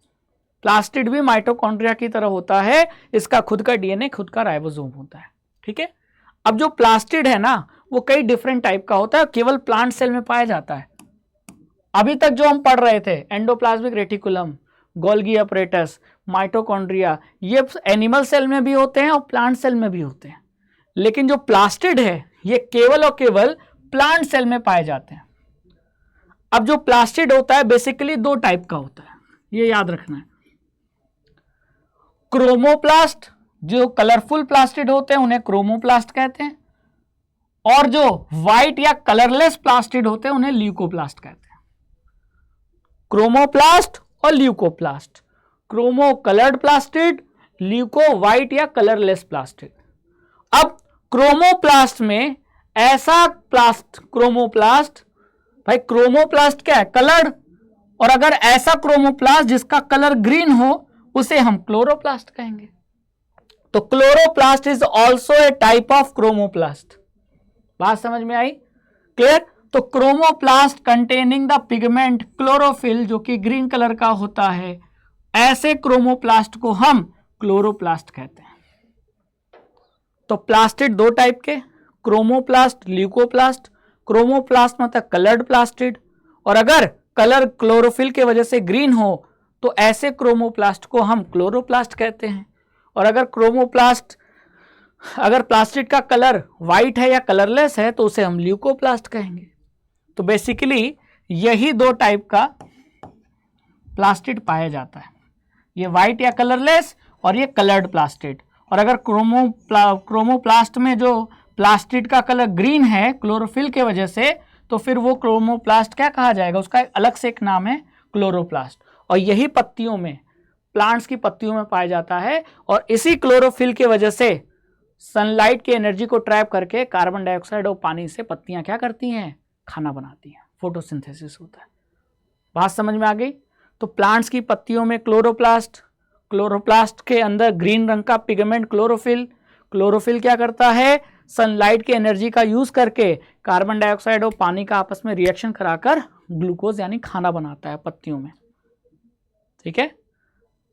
प्लास्टिड भी माइटोकॉन्ड्रिया की तरह होता है, इसका खुद का डीएनए, खुद का राइबोसोम होता है। ठीक है, अब जो प्लास्टिड है ना वो कई डिफरेंट टाइप का होता है, केवल प्लांट सेल में पाया जाता है। अभी तक जो हम पढ़ रहे थे endoplasmic reticulum, Golgi apparatus, mitochondria, ये एनिमल सेल में भी होते हैं और प्लांट सेल में भी होते हैं। लेकिन जो प्लास्टिड है ये केवल और केवल प्लांट सेल में पाए जाते हैं। अब जो प्लास्टिड होता है बेसिकली दो टाइप का होता है, ये याद रखना है। क्रोमोप्लास्ट, जो कलरफुल प्लास्टिड होते हैं उन्हें क्रोमोप्लास्ट कहते हैं, और जो व्हाइट या कलरलेस प्लास्टिड होते हैं उन्हें ल्यूकोप्लास्ट कहते हैं। क्रोमोप्लास्ट और leucoplast, chromo coloured plastid, leuco white या कलरलेस प्लास्टिड। अब क्रोमोप्लास्ट में ऐसा क्रोमोप्लास्ट, भाई क्रोमोप्लास्ट क्या है? कलर्ड, और अगर ऐसा क्रोमोप्लास्ट जिसका कलर ग्रीन हो उसे हम क्लोरोप्लास्ट कहेंगे। तो chloroplast is also a type of chromoplast. बात समझ में आई? क्लियर? तो chromoplast containing the pigment chlorophyll, जो कि ग्रीन कलर का होता है, ऐसे क्रोमोप्लास्ट को हम क्लोरोप्लास्ट कहते हैं। तो प्लास्टिड दो टाइप के, क्रोमोप्लास्ट, ल्यूकोप्लास्ट। क्रोमोप्लास्ट मतलब कलर्ड प्लास्टिड, और अगर कलर क्लोरोफिल के वजह से ग्रीन हो तो ऐसे क्रोमोप्लास्ट को हम क्लोरोप्लास्ट कहते हैं। और अगर प्लास्टिड का कलर व्हाइट है या कलरलेस है तो उसे हम ल्यूकोप्लास्ट कहेंगे। तो बेसिकली यही दो टाइप का प्लास्टिड पाया जाता है, ये व्हाइट या कलरलेस और ये कलर्ड प्लास्टिड। और अगर क्रोमोप्लास्ट में जो प्लास्टिड का कलर ग्रीन है क्लोरोफिल के वजह से, तो फिर वो क्रोमोप्लास्ट क्या कहा जाएगा? उसका अलग से एक नाम है क्लोरोप्लास्ट। और यही पत्तियों में, प्लांट्स की पत्तियों में पाया जाता है, और इसी क्लोरोफिल की वजह से सनलाइट की एनर्जी को ट्रैप करके कार्बन डाइऑक्साइड और पानी से पत्तियां क्या करती हैं? खाना बनाती हैं, फोटोसिंथेसिस होता है। बात समझ में आ गई? तो प्लांट्स की पत्तियों में क्लोरोप्लास्ट, क्लोरोप्लास्ट के अंदर ग्रीन रंग का पिगमेंट क्लोरोफिल। क्लोरोफिल क्या करता है? सनलाइट की एनर्जी का यूज करके कार्बन डाइऑक्साइड और पानी का आपस में रिएक्शन कराकर ग्लूकोज यानी खाना बनाता है पत्तियों में। ठीक है,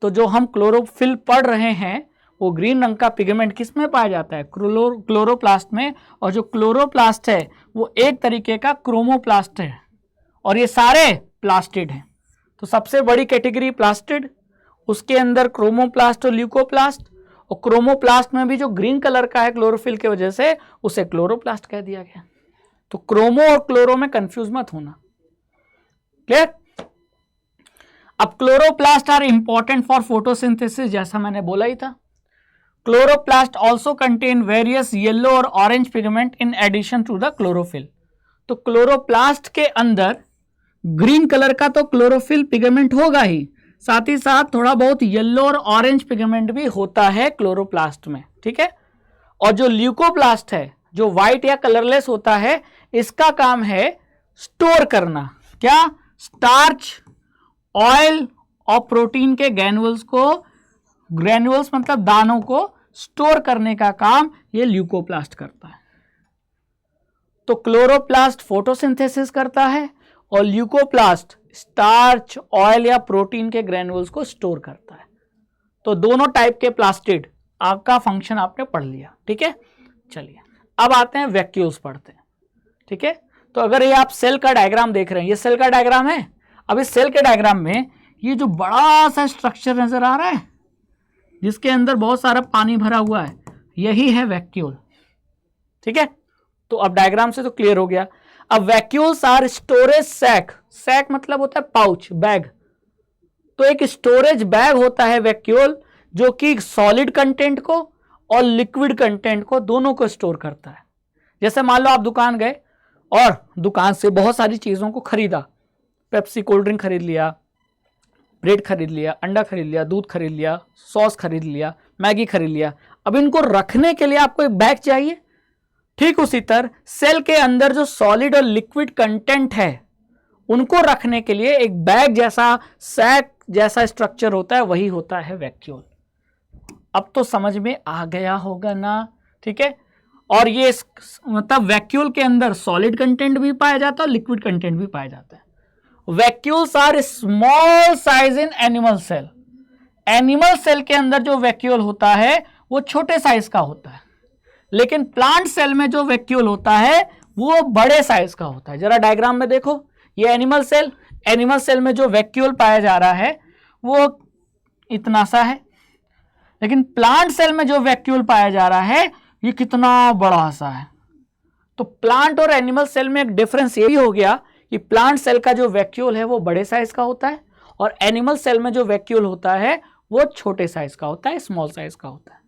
तो जो हम क्लोरोफिल पढ़ रहे हैं वो ग्रीन रंग का पिगमेंट किस में पाया जाता है? क्लोरोप्लास्ट में। और जो क्लोरोप्लास्ट है वो एक तरीके का क्रोमोप्लास्ट है, और ये सारे प्लास्टिड हैं। तो सबसे बड़ी कैटेगरी प्लास्टिड, उसके अंदर क्रोमोप्लास्ट और ल्यूकोप्लास्ट, और क्रोमोप्लास्ट में भी जो ग्रीन कलर का है क्लोरोफिल की वजह से उसे क्लोरोप्लास्ट कह दिया गया। तो क्रोमो और क्लोरो में कंफ्यूज मत होना। क्लियर? अब chloroplast are important for photosynthesis, जैसा मैंने बोला ही था। Chloroplast also contain various yellow और orange pigment in addition to the chlorophyll. तो क्लोरोप्लास्ट के अंदर ग्रीन कलर का तो क्लोरोफिल पिगमेंट होगा ही, साथ ही साथ थोड़ा बहुत येलो और ऑरेंज पिगमेंट भी होता है क्लोरोप्लास्ट में। ठीक है, और जो ल्यूकोप्लास्ट है जो व्हाइट या कलरलेस होता है, इसका काम है स्टोर करना। क्या? स्टार्च, ऑयल और प्रोटीन के ग्रैन्युल्स को, ग्रैन्युल्स मतलब दानों को स्टोर करने का काम ये ल्यूकोप्लास्ट करता है। तो क्लोरोप्लास्ट फोटोसिंथेसिस करता है और ल्यूकोप्लास्ट स्टार्च, ऑयल या प्रोटीन के ग्रैन्युल्स को स्टोर करता है। तो दोनों टाइप के प्लास्टिड आपका फंक्शन आपने पढ़ लिया। ठीक है, चलिए अब आते हैं वैक्यूल्स पढ़ते हैं। ठीक है, तो अगर ये आप सेल का डायग्राम देख रहे हैं, ये सेल का डायग्राम है। अब इस सेल के डायग्राम में ये जो बड़ा सा स्ट्रक्चर नजर आ रहा है, जिसके अंदर बहुत सारा पानी भरा हुआ है, यही है वैक्यूल। ठीक है, तो अब डायग्राम से तो क्लियर हो गया। अब vacuoles are storage sac, sac मतलब होता है पाउच, बैग। तो एक स्टोरेज बैग होता है वैक्यूल, जो कि सॉलिड कंटेंट को और लिक्विड कंटेंट को दोनों को स्टोर करता है। जैसे मान लो आप दुकान गए और दुकान से बहुत सारी चीजों को खरीदा, पेप्सी कोल्ड ड्रिंक खरीद लिया, ब्रेड खरीद लिया, अंडा खरीद लिया, दूध खरीद लिया, सॉस खरीद लिया, मैगी खरीद लिया। अब इनको रखने के लिए आपको एक बैग चाहिए। ठीक उसी तरह सेल के अंदर जो सॉलिड और लिक्विड कंटेंट है उनको रखने के लिए एक बैग जैसा, सैक जैसा स्ट्रक्चर होता है, वही होता है वैक्यूल। अब तो समझ में आ गया होगा ना? ठीक है, और ये मतलब वैक्यूल के अंदर सॉलिड कंटेंट भी पाया जाता है और लिक्विड कंटेंट भी पाया जाता है। Vacuoles are small size in animal cell. Animal cell के अंदर जो वैक्यूल होता है वो छोटे साइज का होता है, लेकिन प्लांट सेल में जो वैक्यूल होता है वो बड़े साइज का होता है। जरा डायग्राम में देखो, ये एनिमल सेल, एनिमल सेल में जो वैक्यूल पाया जा रहा है वो इतना सा है, लेकिन प्लांट सेल में जो वैक्यूल पाया जा रहा है ये कितना बड़ा सा है। तो प्लांट और एनिमल सेल में एक डिफरेंस ये हो गया कि प्लांट सेल का जो वैक्यूल है वो बड़े साइज का होता है और एनिमल सेल में जो वैक्यूल होता है वो छोटे साइज का होता है, स्मॉल साइज का होता है।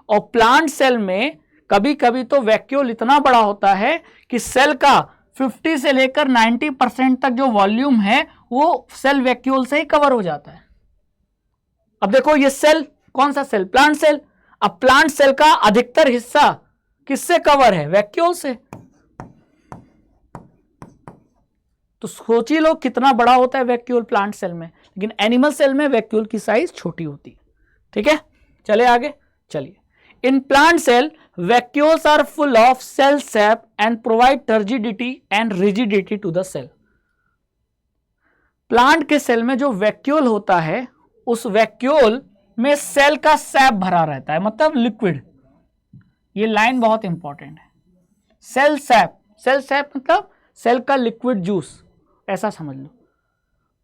और प्लांट सेल में कभी कभी तो वैक्यूल इतना बड़ा होता है कि सेल का 50 से लेकर 90% तक जो वॉल्यूम है वो सेल वैक्यूल से ही कवर हो जाता है। अब देखो ये सेल, कौन सा सेल? Plant cell. अब प्लांट सेल का अधिकतर हिस्सा किससे कवर है? वैक्यूल से। तो सोचिए लो कितना बड़ा होता है वैक्यूल प्लांट सेल में, लेकिन एनिमल सेल में वैक्यूल की साइज छोटी होती है। ठीक है, चले आगे। चलिए, in plant cell vacuoles are full of cell sap and provide turgidity and rigidity to the cell. Plant के सेल में जो वैक्यूल होता है उस वैक्यूल में सेल का सैप भरा रहता है, मतलब लिक्विड। ये लाइन बहुत इंपॉर्टेंट है। सेल सैप, सेल सैप मतलब सेल का लिक्विड जूस, ऐसा समझ लो।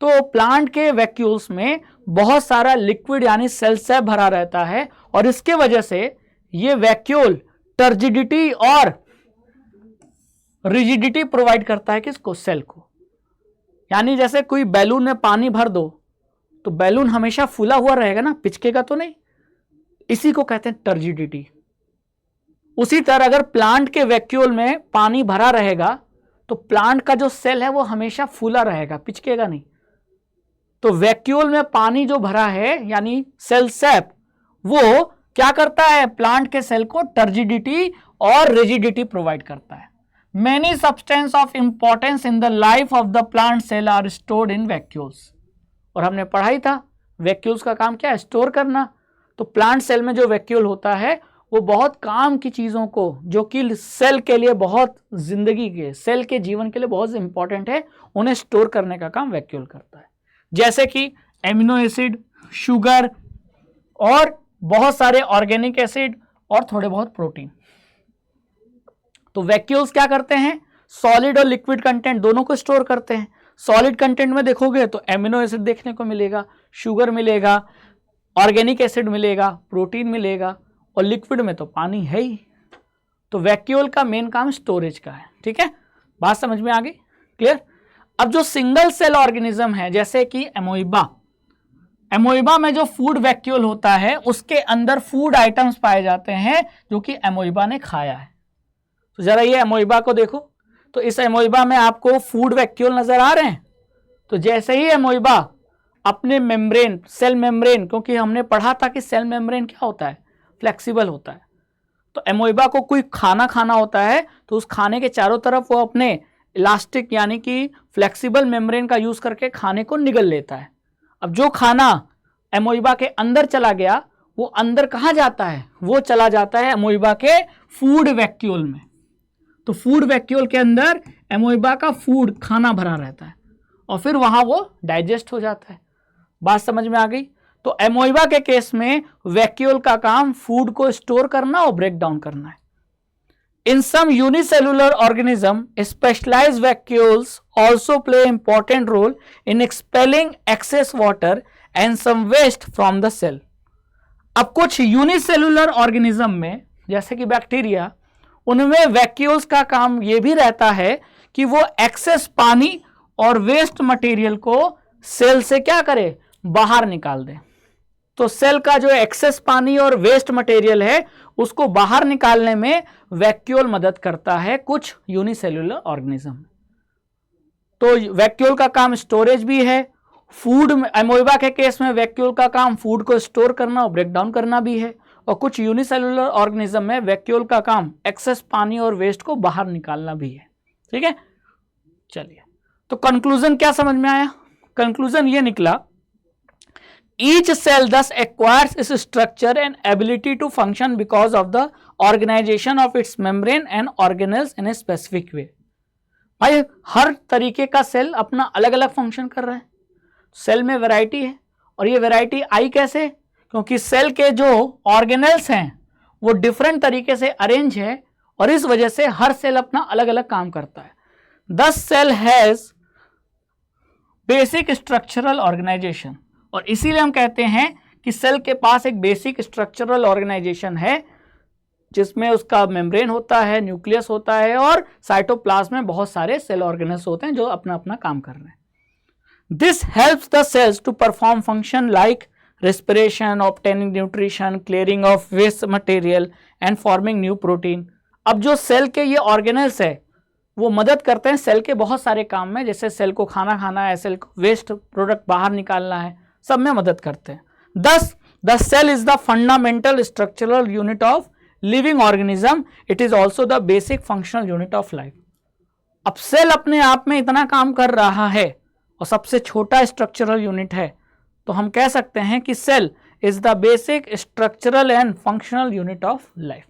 तो प्लांट के वैक्यूल्स में बहुत सारा लिक्विड यानी सेल सैप भरा रहता है और इसके वजह से ये वैक्यूल टर्जिडिटी और रिजिडिटी प्रोवाइड करता है किसको? सेल को। यानी जैसे कोई बैलून में पानी भर दो तो बैलून हमेशा फूला हुआ रहेगा ना, पिचकेगा तो नहीं, इसी को कहते हैं टर्जिडिटी। उसी तरह अगर प्लांट के वैक्यूल में पानी भरा रहेगा तो प्लांट का जो सेल है वो हमेशा फूला रहेगा, पिचकेगा नहीं। तो वैक्यूल में पानी जो भरा है यानी सेल सैप, वो क्या करता है? प्लांट के सेल को टर्जिडिटी और रिजिडिटी प्रोवाइड करता है। Many substance of importance in the life of the plant cell are stored in vacuoles. और हमने पढ़ा ही था वैक्यूल्स का काम क्या है? स्टोर करना। तो प्लांट सेल में जो वैक्यूल होता है वो बहुत काम की चीज़ों को, जो कि सेल के लिए बहुत, जिंदगी के, सेल के जीवन के लिए बहुत इंपॉर्टेंट है, उन्हें स्टोर करने का काम वैक्यूल करता है। जैसे कि एमिनो एसिड, शुगर और बहुत सारे ऑर्गेनिक एसिड और थोड़े बहुत प्रोटीन। तो वैक्यूल्स क्या करते हैं? सॉलिड और लिक्विड कंटेंट दोनों को स्टोर करते हैं। सॉलिड कंटेंट में देखोगे तो एमिनो एसिड देखने को मिलेगा, शुगर मिलेगा, ऑर्गेनिक एसिड मिलेगा, प्रोटीन मिलेगा, और लिक्विड में तो पानी है ही। तो वैक्यूल का मेन काम स्टोरेज का है। ठीक है, बात समझ में आ गई? क्लियर? अब जो सिंगल सेल ऑर्गेनिज्म है जैसे कि एमोइबा, एमोइबा में जो फूड वैक्यूल होता है उसके अंदर फूड आइटम्स पाए जाते हैं जो कि एमोइबा ने खाया है। तो जरा ये एमोइबा को देखो, तो इस एमोइबा में आपको फूड वैक्यूल नजर आ रहे हैं। तो जैसे ही एमोइबा अपने मेम्ब्रेन, सेल मेम्ब्रेन, क्योंकि हमने पढ़ा था कि सेल मेम्ब्रेन क्या होता है? फ्लेक्सिबल होता है। तो एमोइबा को कोई खाना खाना होता है तो उस खाने के चारों तरफ वो अपने इलास्टिक यानी कि फ्लेक्सिबल मेम्ब्रेन का यूज करके खाने को निगल लेता है। अब जो खाना एमोइबा के अंदर चला गया वो अंदर कहाँ जाता है? वो चला जाता है एमोइबा के फूड वैक्यूल में। तो फूड वैक्यूल के अंदर एमोइबा का फूड, खाना भरा रहता है और फिर वहां वो डाइजेस्ट हो जाता है। बात समझ में आ गई? तो एमोइबा के केस में वैक्यूल का काम फूड को स्टोर करना और ब्रेक डाउन करना है। In some unicellular organism, specialised vacuoles also play important role in expelling excess water and some waste from the cell. अब कुछ यूनिसेलुलर ऑर्गेनिज्म में जैसे कि बैक्टीरिया, उनमें वैक्यूल्स का काम यह भी रहता है कि वो एक्सेस पानी और वेस्ट मटेरियल को सेल से क्या करे, बाहर निकाल दे। तो सेल का जो एक्सेस पानी और वेस्ट मटेरियल है उसको बाहर निकालने में वैक्यूल मदद करता है कुछ यूनिसेलुलर ऑर्गेनिज्म। तो वैक्यूल का काम स्टोरेज भी है। फूड में, अमोइबा के केस में वैक्यूल का काम फूड को स्टोर करना और ब्रेक डाउन करना भी है। और कुछ यूनिसेलुलर ऑर्गेनिज्म में वैक्यूल का काम एक्सेस पानी और वेस्ट को बाहर निकालना भी है। ठीक है, चलिए तो कंक्लूजन क्या समझ में आया? कंक्लूजन ये निकला, each cell thus acquires its structure and ability to function because of the organization of its membrane and organelles in a specific way। भाई हर तरीके का सेल अपना अलग अलग फंक्शन कर रहा है। सेल में वैरायटी है और ये वैरायटी आई कैसे? क्योंकि सेल के जो ऑर्गेनेल्स हैं वो डिफरेंट तरीके से अरेंज है और इस वजह से हर सेल अपना अलग अलग काम करता है। Thus cell has basic structural organisation, और इसीलिए हम कहते हैं कि सेल के पास एक बेसिक स्ट्रक्चरल ऑर्गेनाइजेशन है जिसमें उसका मेम्ब्रेन होता है, न्यूक्लियस होता है और साइटोप्लाज्म में बहुत सारे सेल ऑर्गेनल्स होते हैं जो अपना अपना काम कर रहे हैं। This helps the cells to perform function like respiration, obtaining nutrition, clearing of waste material and forming new protein। अब जो सेल के ये ऑर्गेनल्स है वो मदद करते हैं सेल के बहुत सारे काम में, जैसे सेल को खाना खाना है, सेल को वेस्ट प्रोडक्ट बाहर निकालना है, सब में मदद करते हैं। Thus, the cell is the fundamental structural unit of living organism. It is also the basic functional unit of life। अब सेल अपने आप में इतना काम कर रहा है और सबसे छोटा स्ट्रक्चरल यूनिट है, तो हम कह सकते हैं कि cell is the basic structural and functional unit of life.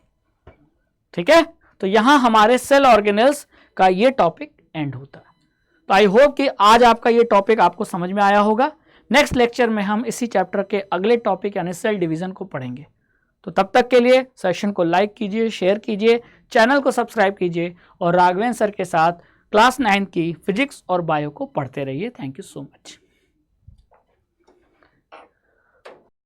ठीक है, तो यहां हमारे सेल ऑर्गेनल्स का ये टॉपिक एंड होता है। तो आई होप कि आज आपका ये टॉपिक आपको समझ में आया होगा। नेक्स्ट लेक्चर में हम इसी चैप्टर के अगले टॉपिक यानी सेल डिवीजन को पढ़ेंगे। तो तब तक के लिए सेशन को लाइक कीजिए, शेयर कीजिए, चैनल को सब्सक्राइब कीजिए और राघवेंद्र सर के साथ क्लास 9 की फिजिक्स और बायो को पढ़ते रहिए। Thank you so much.